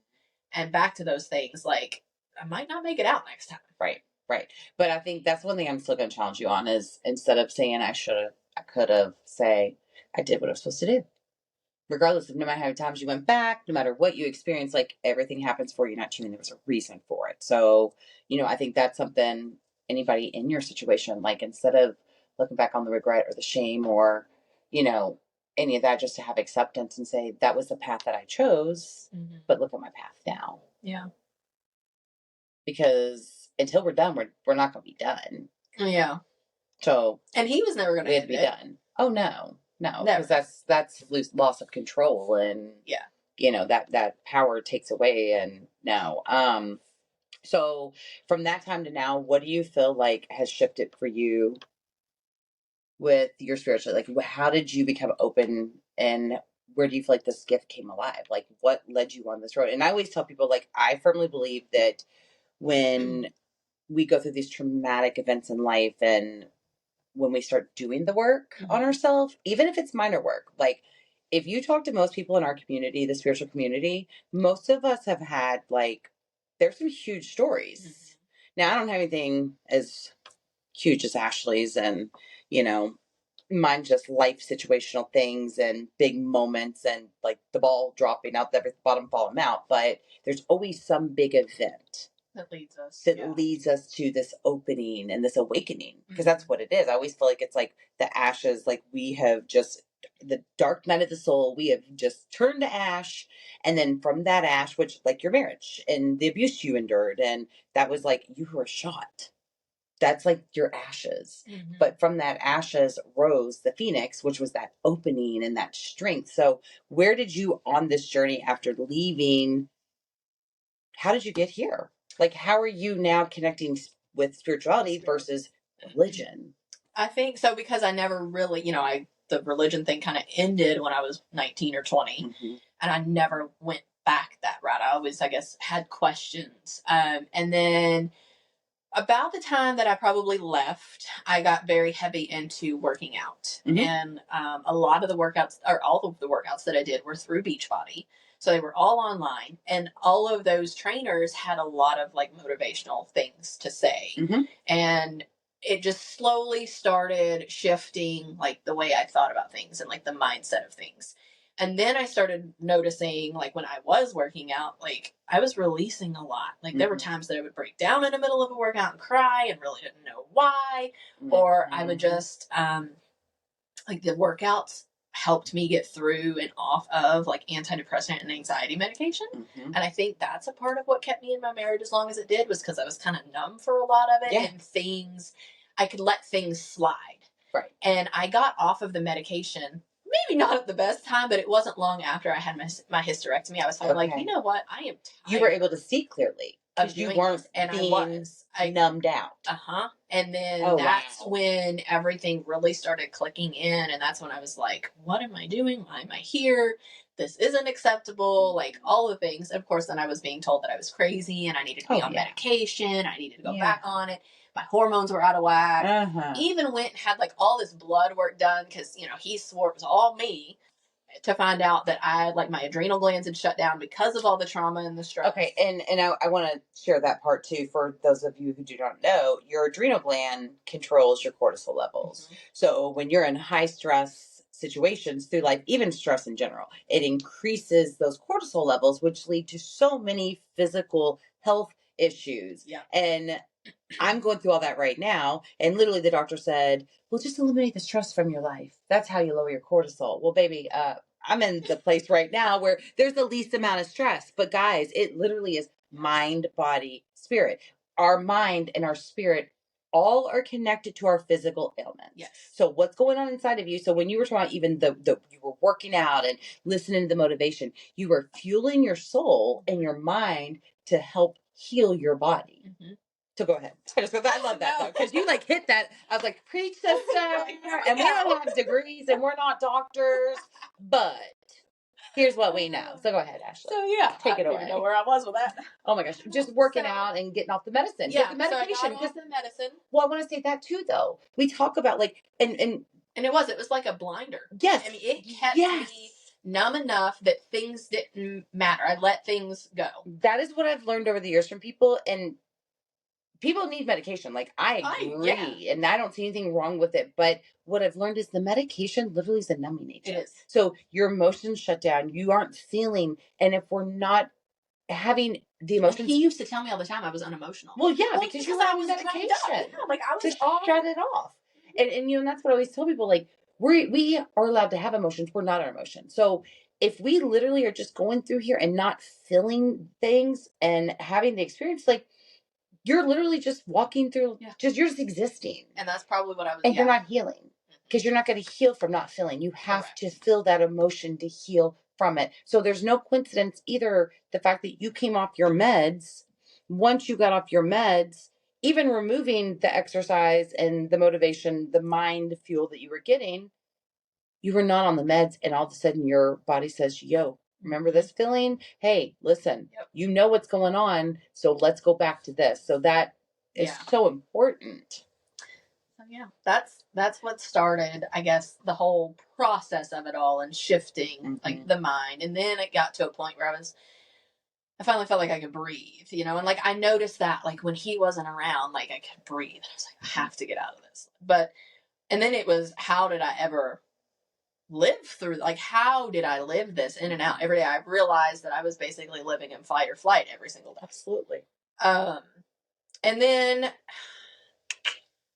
and back to those things. Like, I might not make it out next time. Right. Right. But I think that's one thing I'm still going to challenge you on is, instead of saying I could have, say, I did what I was supposed to do. Regardless of, no matter how many times you went back, no matter what you experienced, like, everything happens for you, not to you, and there was a reason for it. So, I think that's something anybody in your situation, like, instead of looking back on the regret or the shame or, any of that, just to have acceptance and say, that was the path that I chose, but look at my path now. Yeah. Because until we're done, we're not going to be done. Yeah. So. And he was never going to be done. Oh, no. No, because that's loss of control, and that power takes away, and no. So from that time to now, what do you feel like has shifted for you with your spiritual? Like, how did you become open, and where do you feel like this gift came alive? Like, what led you on this road? And I always tell people, like, I firmly believe that when we go through these traumatic events in life, and when we start doing the work on ourselves, even if it's minor work, like, if you talk to most people in our community, the spiritual community, most of us have had, like, there's some huge stories. Now, I don't have anything as huge as Ashley's, and, mine just life situational things and big moments, and like the ball dropping out, the bottom falling out. But there's always some big event that leads us to this opening and this awakening, because that's what it is. I always feel like it's like the ashes, like we have just, the dark night of the soul, we have just turned to ash, and then from that ash, which, like, your marriage and the abuse you endured, and that was like, you were shot, that's like your ashes. But from that ashes rose the phoenix, which was that opening and that strength. So where did you on this journey after leaving, how did you get here? Like, how are you now connecting with spirituality versus religion? I think so, because I never really, the religion thing kind of ended when I was 19 or 20, and I never went back that route. I always, I guess, had questions. And then about the time that I probably left, I got very heavy into working out. And a lot of the workouts, or all of the workouts that I did, were through Beachbody. So they were all online, and all of those trainers had a lot of like motivational things to say. And it just slowly started shifting like the way I thought about things and like the mindset of things. And then I started noticing, like, when I was working out, like, I was releasing a lot. Like, there were times that I would break down in the middle of a workout and cry and really didn't know why. Or I would just, like, the workouts helped me get through and off of, like, antidepressant and anxiety medication. And I think that's a part of what kept me in my marriage as long as it did, was because I was kind of numb for a lot of it. And I could let things slide. Right. And I got off of the medication, maybe not at the best time, but it wasn't long after I had my hysterectomy. I was finally like, you know what? I am tired. You were able to see clearly. Of you weren't this, and I numbed out. And then that's when everything really started clicking in, and that's when I was like, what am I doing? Why am I here? This isn't acceptable, like all the things. Of course, then I was being told that I was crazy and I needed to be on medication. I needed to go back on it. My hormones were out of whack. Even went and had like all this blood work done, because, he swore it was all me, to find out that I, like, my adrenal glands had shut down because of all the trauma and the stress. Okay, and I want to share that part too for those of you who do not know. Your adrenal gland controls your cortisol levels. So when you're in high stress situations through life, even stress in general, it increases those cortisol levels, which lead to so many physical health issues. And I'm going through all that right now, and literally the doctor said, well, just eliminate the stress from your life. That's how you lower your cortisol. Well, baby, I'm in the place right now where there's the least amount of stress. But guys, it literally is mind, body, spirit. Our mind and our spirit all are connected to our physical ailments. So what's going on inside of you? So when you were talking about even you were working out and listening to the motivation, you were fueling your soul and your mind to help heal your body. Mm-hmm. So go ahead. I love that though, because you like hit that. I was like, preach, sister. And we don't have degrees and we're not doctors, but here's what we know. So go ahead, Ashley. So yeah, take it away. I don't know where I was with that. Oh my gosh, just working out and getting off the medicine. Yeah, the medication. So I got off the medicine. Well, I want to say that too, though. We talk about like and it was like a blinder. Yes, I mean, it kept me numb enough that things didn't matter. I let things go. That is what I've learned over the years from people, and people need medication. Like, I agree, and I don't see anything wrong with it. But what I've learned is the medication literally is a numbing agent. It is. So your emotions shut down. You aren't feeling, and if we're not having the emotions, and he used to tell me all the time I was unemotional. Well, yeah, because you were on medication. Yeah, like I was to shut it off. And and that's what I always tell people. Like, we are allowed to have emotions. We're not our emotions. So if we literally are just going through here and not feeling things and having the experience, like, you're literally just walking through, you're just existing. And that's probably what I was. And you're not healing, because you're not going to heal from not feeling. You have to feel that emotion to heal from it. So there's no coincidence either. The fact that you came off your meds, once you got off your meds, even removing the exercise and the motivation, the mind fuel that you were getting, you were not on the meds. And all of a sudden your body says, yo, remember this feeling? Hey, listen, you know what's going on. So let's go back to this. So that is so important. So yeah, that's what started, I guess, the whole process of it all and shifting like the mind. And then it got to a point where I finally felt like I could breathe, and like I noticed that like when he wasn't around, like I could breathe. I was like, I have to get out of this. And then it was, how did I ever live through, like, how did I live this in and out every day? I realized that I was basically living in fight or flight every single day. Absolutely. And then I'm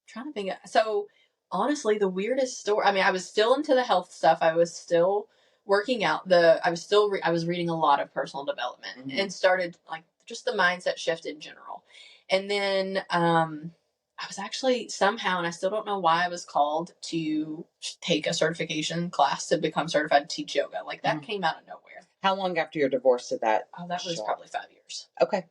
trying to think. So honestly, the weirdest story, I mean, I was still into the health stuff. I was still working out. I was reading a lot of personal development and started like just the mindset shift in general. And then I was actually somehow, and I still don't know why, I was called to take a certification class to become certified to teach yoga. Like that came out of nowhere. How long after your divorce did that? Oh, that was probably 5 years. Okay.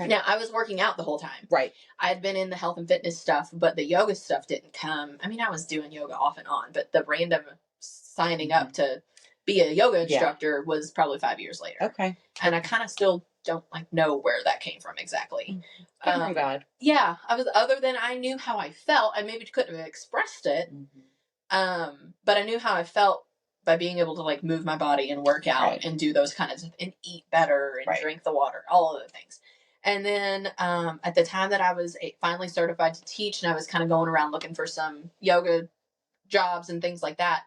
Now, I was working out the whole time. Right. I had been in the health and fitness stuff, but the yoga stuff didn't come. I mean, I was doing yoga off and on, but the random signing up to be a yoga instructor was probably 5 years later. Okay. And I kind of still don't like know where that came from exactly. Oh my God. Yeah, other than I knew how I felt. I maybe couldn't have expressed it. But I knew how I felt by being able to like move my body and work out and do those kinds of, and eat better and drink the water, all of the things. And then at the time that I was finally certified to teach, and I was kind of going around looking for some yoga jobs and things like that,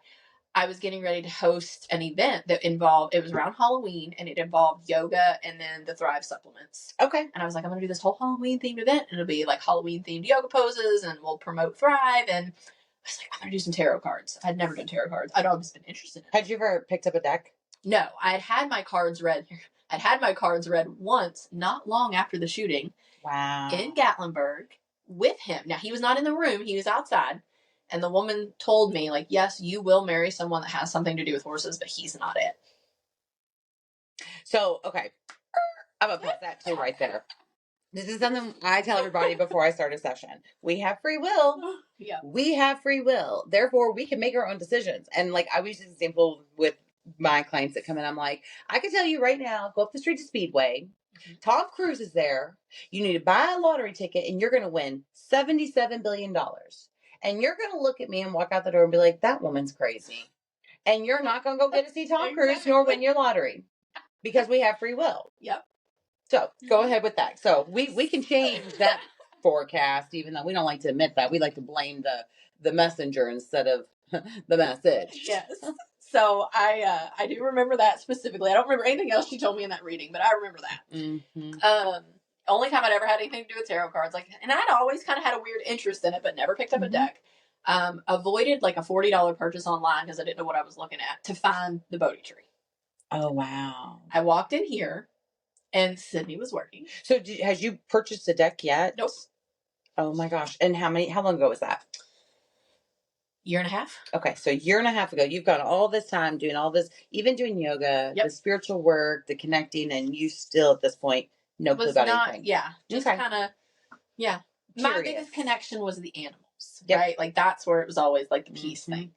I was getting ready to host an event that it was around Halloween, and it involved yoga and then the Thrive supplements. Okay. And I was like, I'm going to do this whole Halloween themed event, and it'll be like Halloween themed yoga poses, and we'll promote Thrive. And I was like, I'm going to do some tarot cards. I'd never done tarot cards. I'd always been interested in it. Had you ever picked up a deck? No, I'd had my cards read. I'd had my cards read once, not long after the shooting. Wow. In Gatlinburg with him. Now, he was not in the room. He was outside. And the woman told me, like, yes, you will marry someone that has something to do with horses, but he's not it. So, okay. I'm going to put that too right there. This is something I tell everybody before I start a session. We have free will. Yeah. We have free will. Therefore, we can make our own decisions. And like, I use this example with my clients that come in. I'm like, I can tell you right now, go up the street to Speedway. Tom Cruise is there. You need to buy a lottery ticket, and you're going to win $77 billion. And you're going to look at me and walk out the door and be like, that woman's crazy. And you're not going to go get to see Tom Cruise nor win your lottery, because we have free will. Yep. So go ahead with that. So we can change that forecast, even though we don't like to admit that. We like to blame the messenger instead of the message. Yes. So I do remember that specifically. I don't remember anything else she told me in that reading, but I remember that. Only time I'd ever had anything to do with tarot cards, like, and I'd always kind of had a weird interest in it, but never picked up a deck. Avoided like a $40 purchase online because I didn't know what I was looking at, to find the Bodhi Tree. Oh wow! I walked in here, and Sydney was working. So has you purchased a deck yet? Nope. Oh my gosh! And how long ago was that? Year and a half. Okay, so a year and a half ago, you've got all this time doing all this, even doing yoga, the spiritual work, the connecting, and you still at this point No clue about anything. Yeah, just Okay. kind of, yeah. My Curious. biggest connection was the animals, Yep. right? Like that's where it was always like the peace thing.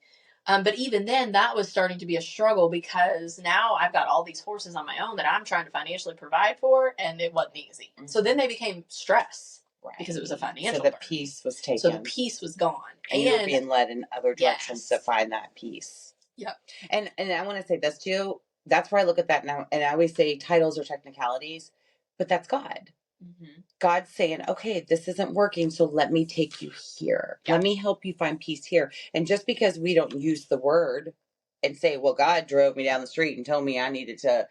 But even then, that was starting to be a struggle because now I've got all these horses on my own that I'm trying to financially provide for, and it wasn't easy. So then they became stress because it was a financial. So the peace was taken. So the peace was gone, and you were being led in other directions to find that peace. Yep. And I want to say this too. That's where I look at that now, and I always say titles are technicalities, but that's God. God's saying, okay, this isn't working, so let me take you here. Yep. Let me help you find peace here. And just because we don't use the word and say, well, God drove me down the street and told me I needed to,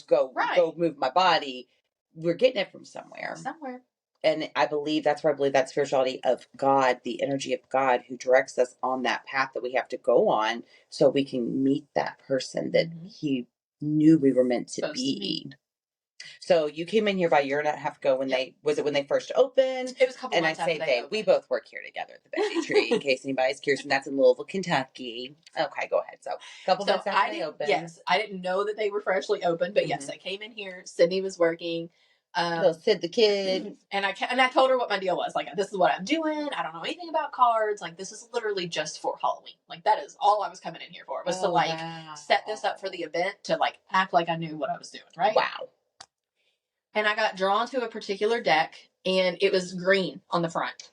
go move my body, we're getting it from somewhere. And I believe that's where I believe that spirituality of God, the energy of God who directs us on that path that we have to go on so we can meet that person that he knew we were meant to be. So you came in here about a year and a half ago when they first opened? It was a couple months after they we both work here together at the Bodhi Tree, in case anybody's curious, and that's in Louisville, Kentucky. Okay, go ahead. So a couple months after they opened. Yes, I didn't know that they were freshly opened, but yes, I came in here. Sydney was working. Little Sid the kid. And I told her what my deal was. Like, this is what I'm doing. I don't know anything about cards. Like, this is literally just for Halloween. Like, that is all I was coming in here for. Was to set this up for the event, to act like I knew what I was doing, right? Wow. And I got drawn to a particular deck, and it was green on the front.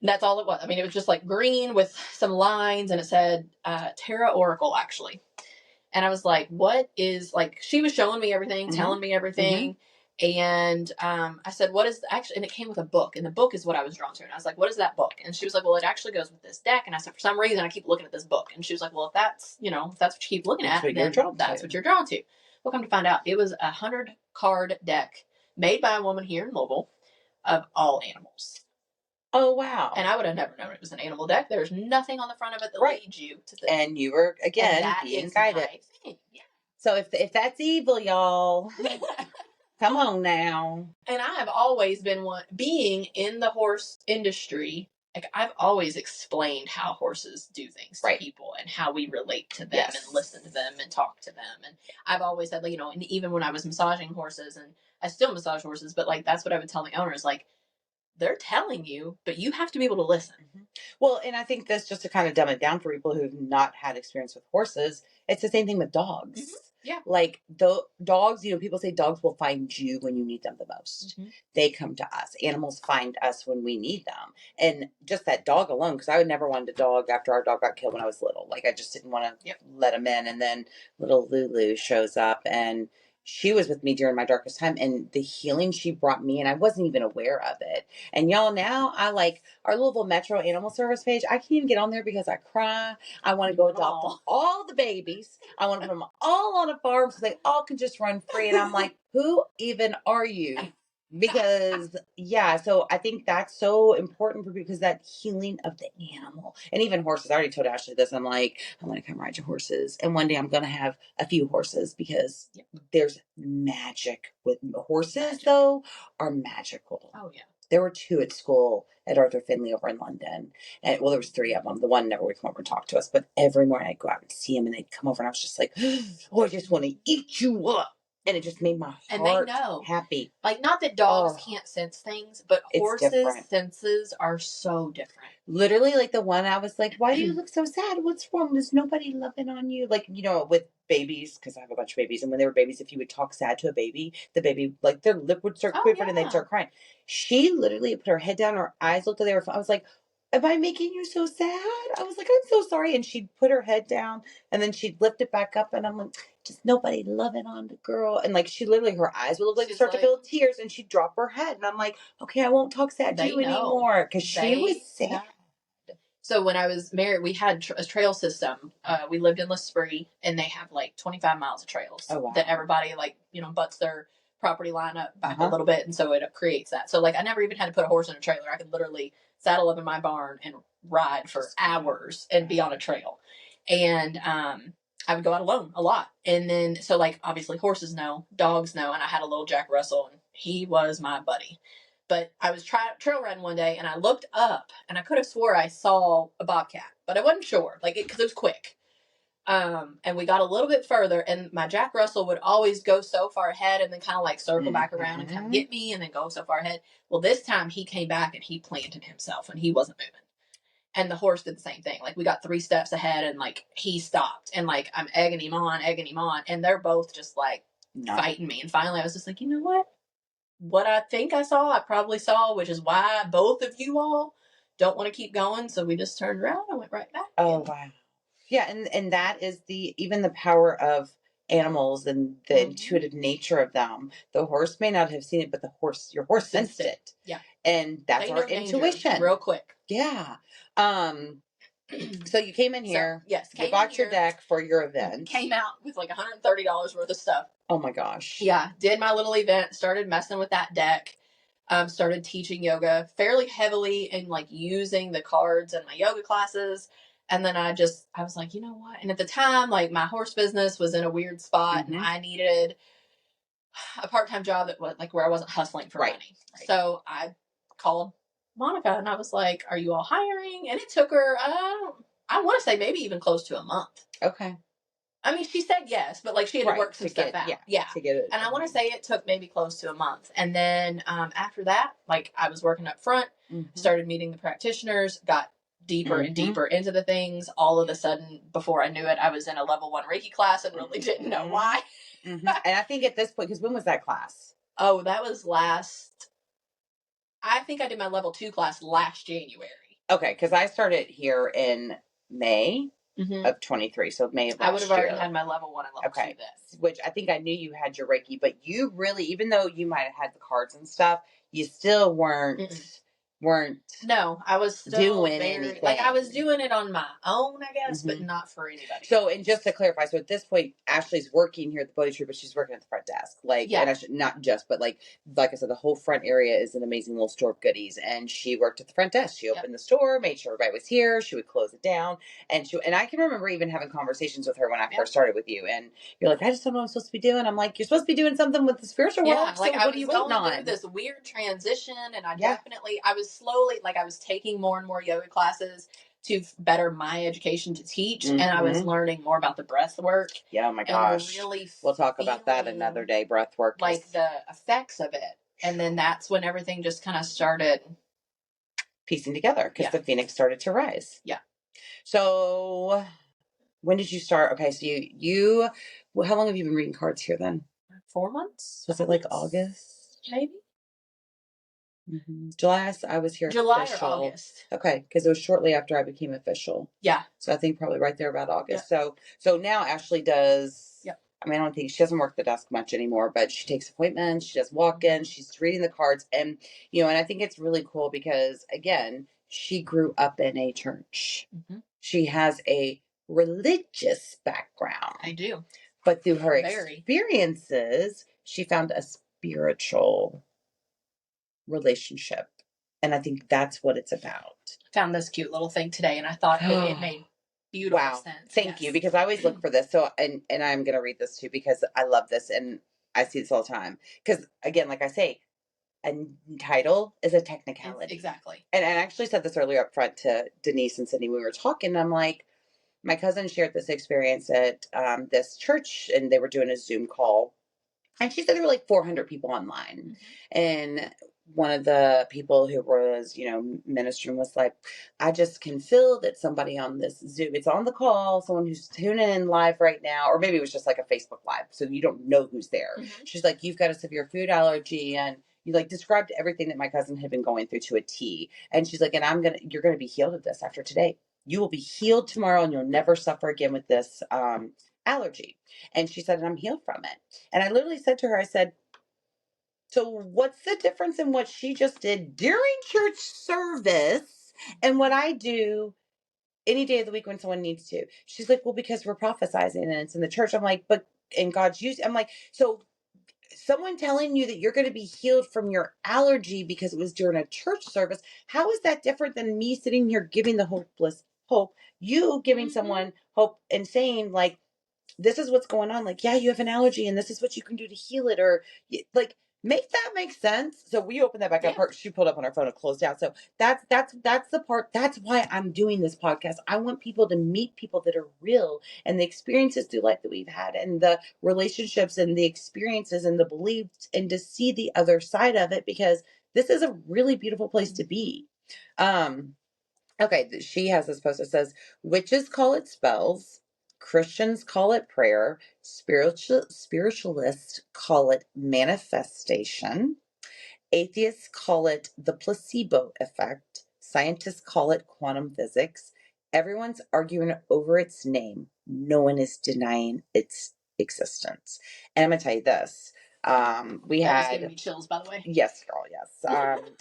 And that's all it was. I mean, it was just green with some lines, and it said Terra Oracle, actually. And I was like, what is, she was showing me everything, telling me everything. And I said, what is, actually, and it came with a book, and the book is what I was drawn to. And I was like, what is that book? And she was like, well, it actually goes with this deck. And I said, for some reason, I keep looking at this book. And she was like, well, if that's what you keep looking at, then that's what you're drawn to. Well, come to find out, it was a 100-card deck made by a woman here in Louisville of all animals. Oh, wow. And I would have never known it was an animal deck. There's nothing on the front of it that leads you to this. And you were, again, being guided. Yeah. So if that's evil, y'all, come on now. And I have always been being in the horse industry. I've always explained how horses do things to people and how we relate to them and listen to them and talk to them. And I've always said, and even when I was massaging horses, and I still massage horses, but that's what I would tell the owners, they're telling you, but you have to be able to listen. Well, and I think that's just to kind of dumb it down for people who've not had experience with horses. It's the same thing with dogs. Yeah. The dogs, people say dogs will find you when you need them the most. They come to us. Animals find us when we need them. And just that dog alone, because I would never wanted a dog after our dog got killed when I was little. I just didn't want to let him in. And then little Lulu shows up, and she was with me during my darkest time, and the healing she brought me, and I wasn't even aware of it. And y'all, now I our Louisville Metro Animal Service page. I can't even get on there because I cry. I want to go adopt all the babies. I want to put them all on a farm so they all can just run free. And I'm like, who even are you? Because so I think that's so important because that healing of the animal, and even horses. I already told Ashley this. I'm like, I want to come ride your horses, and one day I'm going to have a few horses because there's magic with horses. Though are magical. Oh yeah. There were 2 at school at Arthur Finley over in London. And there was 3 of them. The one never would come over and talk to us, but every morning I'd go out and see him, and they'd come over, and I was just like, oh, I just want to eat you up. And it just made my heart happy. Not that dogs can't sense things, but horses' senses are so different. Literally, the one I was like, why do you look so sad? What's wrong? There's nobody loving on you. With babies, because I have a bunch of babies, and when they were babies, if you would talk sad to a baby, the baby, their lip would start quivering and they'd start crying. She literally put her head down, her eyes looked at their phone. I was like, am I making you so sad? I was like, I'm so sorry. And she'd put her head down, and then she'd lift it back up, and I'm like, just nobody loving on the girl. And she literally, her eyes would look like start to fill with tears, and she'd drop her head. And I'm like, okay, I won't talk sad to you anymore. Because she was sad. So when I was married, we had a trail system. We lived in L'Esprit, and they have 25 miles of trails that everybody butts their property line up back a little bit, and so it creates that. So I never even had to put a horse in a trailer. I could literally saddle up in my barn and ride for hours and be on a trail. And I would go out alone a lot. And then so obviously horses know, dogs know, and I had a little Jack Russell, and he was my buddy. But I was trail riding one day, and I looked up, and I could have swore I saw a bobcat, but I wasn't sure, because it was quick. And we got a little bit further, and my Jack Russell would always go so far ahead and then kind of like circle back around and come get me and then go so far ahead. Well, this time he came back and he planted himself and he wasn't moving. And the horse did the same thing. Like we got 3 steps ahead and like he stopped and like I'm egging him on. And they're both just like fighting me. And finally I was just like, you know what? What I think I saw, I probably saw, which is why both of you all don't want to keep going. So we just turned around and went right back. Oh, wow. Yeah, and that is even the power of animals and the intuitive nature of them. The horse may not have seen it, but your horse sensed it. Yeah. And that's our intuition. Real quick. Yeah. So you came in here. So, yes. You bought your deck for your event. Came out with like $130 worth of stuff. Oh my gosh. Yeah. Did my little event, started messing with that deck. Started teaching yoga fairly heavily and like using the cards in my yoga classes. And then I was like, you know what? And at the time, like my horse business was in a weird spot and I needed a part-time job that was like where I wasn't hustling for money. Right. So I called Monica and I was like, are you all hiring? And it took her, I want to say maybe even close to a month. Okay. I mean, she said yes, but like she had to work some stuff out. Yeah. To get it. And I want to say it took maybe close to a month. And then after that, like I was working up front, started meeting the practitioners, got deeper and deeper into the things. All of a sudden, before I knew it, I was in a level 1 Reiki class and really didn't know why. And I think at this point, because when was that class? Oh, that was I think I did my level 2 class last January. Okay, because I started here in May of 23, so May of last year. I would have already had my level 1 and level 2 then. Which I think I knew you had your Reiki, but you really, even though you might have had the cards and stuff, you still weren't no, I was still doing anything. Like I was doing it on my own, I guess, but not for anybody. So, and just to clarify, so at this point, Ashley's working here at the Bodhi Tree, but she's working at the front desk. Like, and I should not just, but like I said, the whole front area is an amazing little store of goodies. And she worked at the front desk. She opened the store, made sure everybody was here. She would close it down, and I can remember even having conversations with her when I first started with you. And you're like, I just don't know what I'm supposed to be doing. I'm like, you're supposed to be doing something with the spiritual world. Like so I what are you waiting on? Through this weird transition, and I was slowly, like I was taking more and more yoga classes to better my education to teach, and I was learning more about the breath work. Yeah, oh my gosh. Really we'll talk about that another day, breath work. Like the effects of it. And then that's when everything just kind of started piecing together, because the phoenix started to rise. Yeah. So when did you start? Okay, so you how long have you been reading cards here then? 4 months. Was it like August? Maybe. July, I was here. July official. or August. Okay, because it was shortly after I became official. Yeah. So I think probably right there about August. Yeah. So now Ashley does. Yeah. I mean, I don't think she doesn't work the desk much anymore, but she takes appointments. She does walk-ins. She's reading the cards, and and I think it's really cool because again, she grew up in a church. She has a religious background. I do. But through her experiences, she found a spiritual relationship, and I think that's what it's about. Found this cute little thing today, and I thought it made beautiful sense. Thank you, because I always look for this. So and I'm gonna read this too because I love this and I see this all the time. Because again, like I say, a title is a technicality. Exactly. And I actually said this earlier up front to Denise and Sydney when we were talking. I'm like, my cousin shared this experience at this church, and they were doing a Zoom call, and she said there were like 400 people online, and one of the people who was, ministering was like, I just can feel that somebody on this Zoom, it's on the call, someone who's tuning in live right now, or maybe it was just like a Facebook Live, so you don't know who's there. She's like, you've got a severe food allergy, and you like described everything that my cousin had been going through to a T. And she's like, and you're going to be healed of this after today. You will be healed tomorrow, and you'll never suffer again with this allergy. And she said, and I'm healed from it. And I literally said to her, I said, so what's the difference in what she just did during church service and what I do any day of the week when someone needs to? She's like, well, because we're prophesizing and it's in the church. I'm like, but in God's use. I'm like, so someone telling you that you're going to be healed from your allergy because it was during a church service, how is that different than me sitting here giving the hopeless hope? You giving someone hope and saying, like, this is what's going on. Like, yeah, you have an allergy and this is what you can do to heal it. Or like, Make that make sense? So we opened that back up. Yeah. She pulled up on her phone and closed out. So that's the part. That's why I'm doing this podcast. I want people to meet people that are real and the experiences through life that we've had and the relationships and the experiences and the beliefs and to see the other side of it because this is a really beautiful place to be. Okay, she has this post that says witches call it spells, Christians call it prayer, spiritualists call it manifestation, atheists call it the placebo effect, scientists call it quantum physics. Everyone's arguing over its name. No one is denying its existence. And I'm gonna tell you this. We That had was giving me chills, by the way. Yes, girl, yes.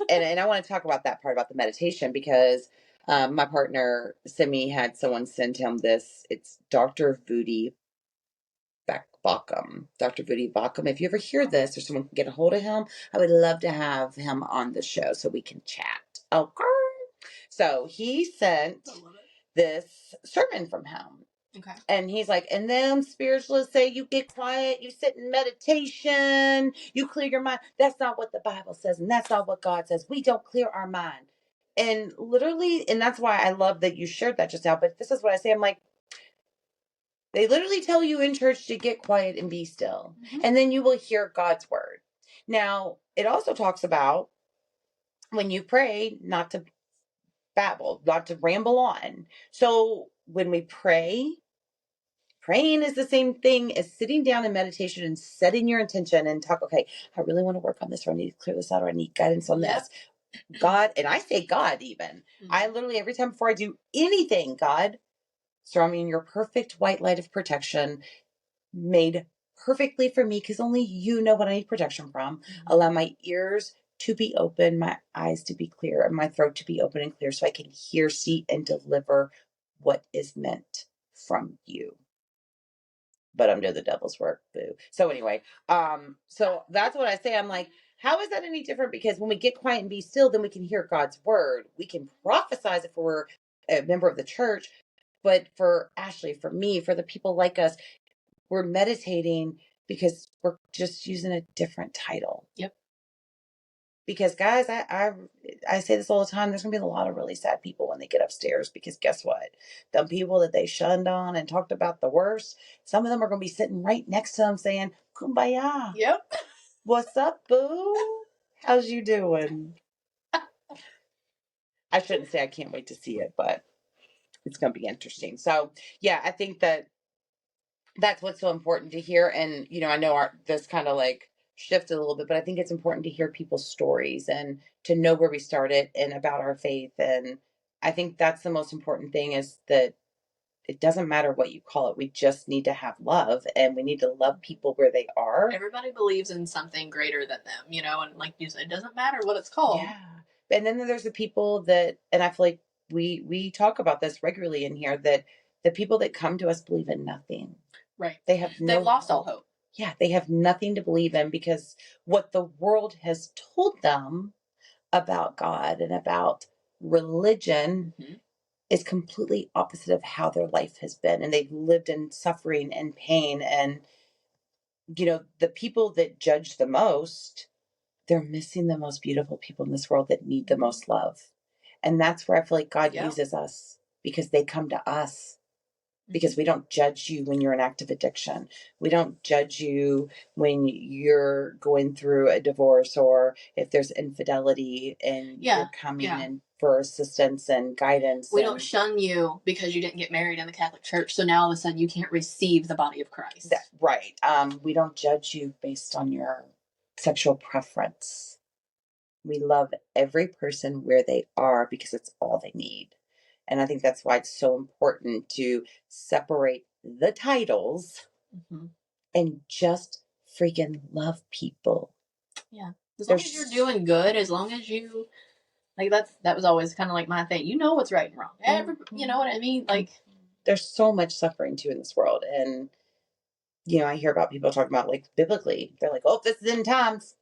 And I want to talk about that part about the meditation because my partner Simi had someone send him this. It's Dr. Vudi Backham. Dr. Vudi Backham. If you ever hear this or someone can get a hold of him, I would love to have him on the show so we can chat. Okay. So he sent this sermon from him. Okay. And he's like, and them spiritualists say you get quiet, you sit in meditation, you clear your mind. That's not what the Bible says, and that's not what God says. We don't clear our mind. And literally, and that's why I love that you shared that just now. But this is what I say. I'm like, they literally tell you in church to get quiet and be still. Mm-hmm. And then you will hear God's word. Now, it also talks about when you pray, not to babble, not to ramble on. So when we pray, praying is the same thing as sitting down in meditation and setting your intention and talk, okay, I really want to work on this, or I need to clear this out, or I need guidance on this. God, and I say God even. I literally, every time before I do anything, God, surround me in your perfect white light of protection, made perfectly for me, because only you know what I need protection from. Allow my ears to be open, my eyes to be clear, and my throat to be open and clear so I can hear, see, and deliver what is meant from you. But I'm doing the devil's work, boo. So anyway, so that's what I say. I'm like, how is that any different? Because when we get quiet and be still, then we can hear God's word. We can prophesize if we're a member of the church. But for Ashley, for me, for the people like us, we're meditating because we're just using a different title. Yep. Because guys, I say this all the time. There's gonna be a lot of really sad people when they get upstairs because guess what? The people that they shunned on and talked about the worst, some of them are gonna be sitting right next to them saying, "Kumbaya." Yep. What's up, boo? How's you doing? I shouldn't say I can't wait to see it, but it's gonna be interesting. So yeah, I think that's what's so important to hear. And I know this kind of like shifted a little bit, but I think it's important to hear people's stories and to know where we started and about our faith. And I think that's the most important thing is that it doesn't matter what you call it. We just need to have love and we need to love people where they are. Everybody believes in something greater than them, and like you said, it doesn't matter what it's called. Yeah. And then there's the people that, and I feel like we talk about this regularly in here, that the people that come to us believe in nothing. Right. They've lost all hope. Yeah, they have nothing to believe in because what the world has told them about God and about religion is completely opposite of how their life has been. And they've lived in suffering and pain. And, the people that judge the most, they're missing the most beautiful people in this world that need the most love. And that's where I feel like God uses us because they come to us. Because we don't judge you when you're in active addiction. We don't judge you when you're going through a divorce or if there's infidelity and you're coming in for assistance and guidance. We don't shun you because you didn't get married in the Catholic Church. So now all of a sudden you can't receive the body of Christ. Right. We don't judge you based on your sexual preference. We love every person where they are because it's all they need. And I think that's why it's so important to separate the titles and just freaking love people. Yeah. As long as you're doing good, as long as you, like, that was always kind of like my thing. You know what's right and wrong. You know what I mean? Like, there's so much suffering too in this world. And, I hear about people talking about, like, biblically, they're like, oh, this is end times.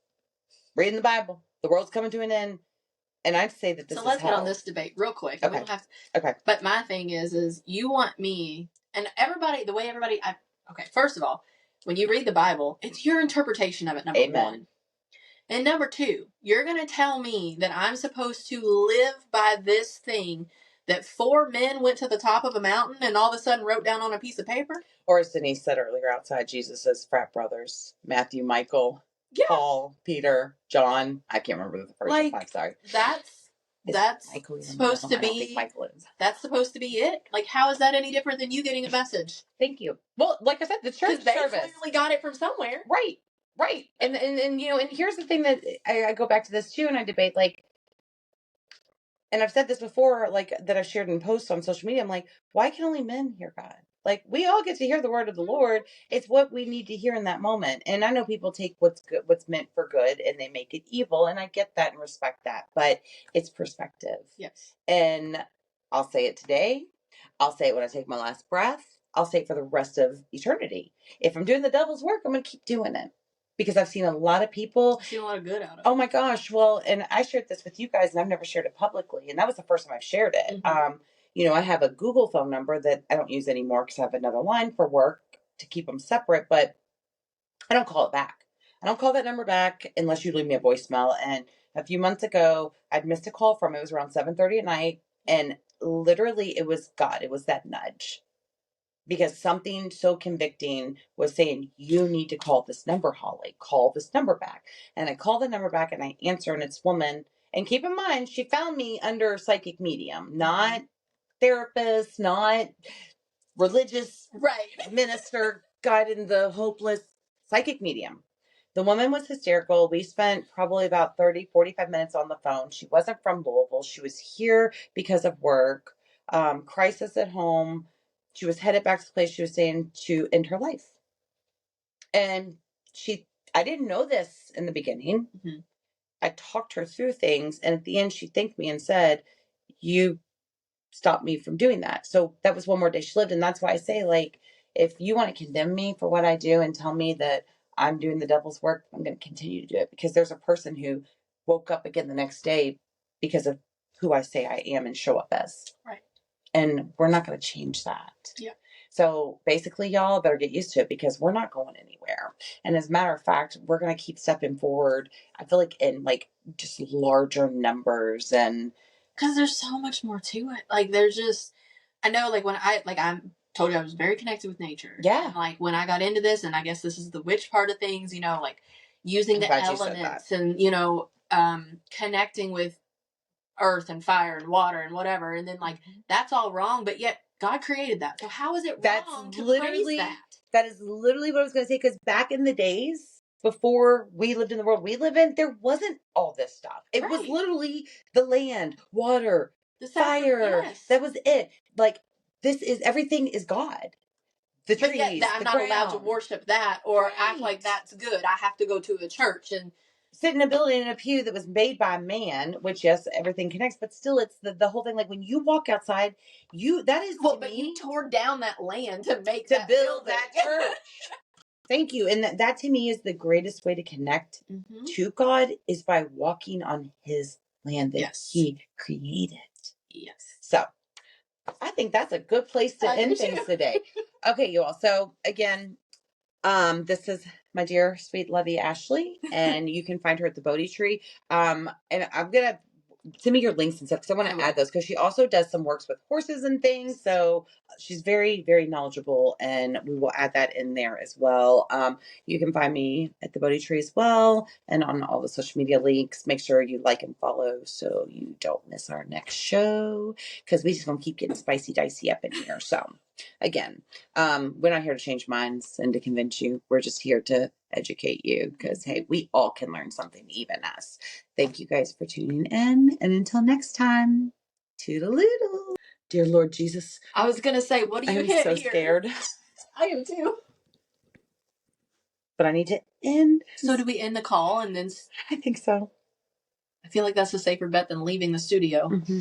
Reading the Bible. The world's coming to an end. And I'd say that this is let's get on this debate real quick. Okay. We don't have to, okay. But my thing is you want me and everybody, the way everybody, okay, first of all, when you read the Bible, it's your interpretation of it, number one. And number two, you're going to tell me that I'm supposed to live by this thing that 4 men went to the top of a mountain and all of a sudden wrote down on a piece of paper? Or as Denise said earlier outside, Jesus' frat brothers, Matthew, Michael, Paul, Peter, John. I can't remember the first five, sorry. That's supposed to be, that's supposed to be it? Like, how is that any different than you getting a message? Thank you. Well, like I said, the church service. Because they clearly got it from somewhere. Right. Right. And here's the thing that I go back to this too, and I debate, like, and I've said this before, like, that I've shared in posts on social media. I'm like, why can only men hear God? Like, we all get to hear the word of the Lord. It's what we need to hear in that moment. And I know people take what's good, what's meant for good, and they make it evil. And I get that and respect that. But it's perspective. Yes. And I'll say it today. I'll say it when I take my last breath. I'll say it for the rest of eternity. If I'm doing the devil's work, I'm going to keep doing it. Because I've seen a lot of people. I've seen a lot of good out of it. Oh my gosh. Well, and I shared this with you guys, and I've never shared it publicly. And that was the first time I've shared it. Mm-hmm. I have a Google phone number that I don't use anymore because I have another line for work to keep them separate, but I don't call it back. I don't call that number back unless you leave me a voicemail. And a few months ago, I'd missed a call from it. It was around 7:30 at night. And literally it was God. It was that nudge. Because something so convicting was saying, you need to call this number, Holly. Call this number back. And I call the number back and I answer, and it's woman. And keep in mind, she found me under psychic medium, not therapist, not religious minister guiding the hopeless, psychic medium. The woman was hysterical. We spent probably about 30, 45 minutes on the phone. She wasn't from Louisville. She was here because of work, crisis at home. She was headed back to the place she was staying to end her life. And I didn't know this in the beginning. Mm-hmm. I talked her through things. And at the end, she thanked me and said, you stopped me from doing that. So that was one more day she lived. And that's why I say, like, if you want to condemn me for what I do and tell me that I'm doing the devil's work, I'm going to continue to do it, because there's a person who woke up again the next day because of who I say I am and show up as. Right. And we're not going to change that. Yeah. So basically, y'all better get used to it, because we're not going anywhere. And as a matter of fact, we're going to keep stepping forward. I feel like in like just larger numbers, and because there's so much more to it. Like, there's just, I know, like, when I told you I was very connected with nature. Yeah. And, like, when I got into this, and I guess this is the witch part of things, like using the elements and, connecting with earth and fire and water and whatever. And then, like, that's all wrong, but yet God created that. So how is it wrong to praise that? That is literally what I was going to say, because back in the days, before we lived in the world we live in, there wasn't all this stuff. It was literally the land, water, the fire. Yes. That was it. Like, everything is God. The trees, but yet I'm not allowed to worship that or act like that's good. I have to go to a church and sit in a building in a pew that was made by man, which, yes, everything connects, but still it's the whole thing. Like, when you walk outside, that is, but you tore down that land to build that church. Thank you. And that to me is the greatest way to connect to God, is by walking on his land that he created. Yes. So I think that's a good place to end things today. Okay, you all. So again, this is my dear, sweet, lovey Ashley, and you can find her at the Bodhi Tree. And I'm going to send me your links and stuff, because I want to add those, because she also does some works with horses and things. So she's very, very knowledgeable, and we will add that in there as well. You can find me at the Bodhi Tree as well, and on all the social media links. Make sure you like and follow so you don't miss our next show, because we just want to keep getting spicy dicey up in here. So again, we're not here to change minds and to convince you. We're just here to educate you, because hey, we all can learn something, even us. Thank you guys for tuning in, and until next time, toodaloo. Dear Lord Jesus, I was gonna say, what do you hit here? I'm so scared. I am too. But I need to end. So do we end the call and then? I think so. I feel like that's a safer bet than leaving the studio. Mm-hmm.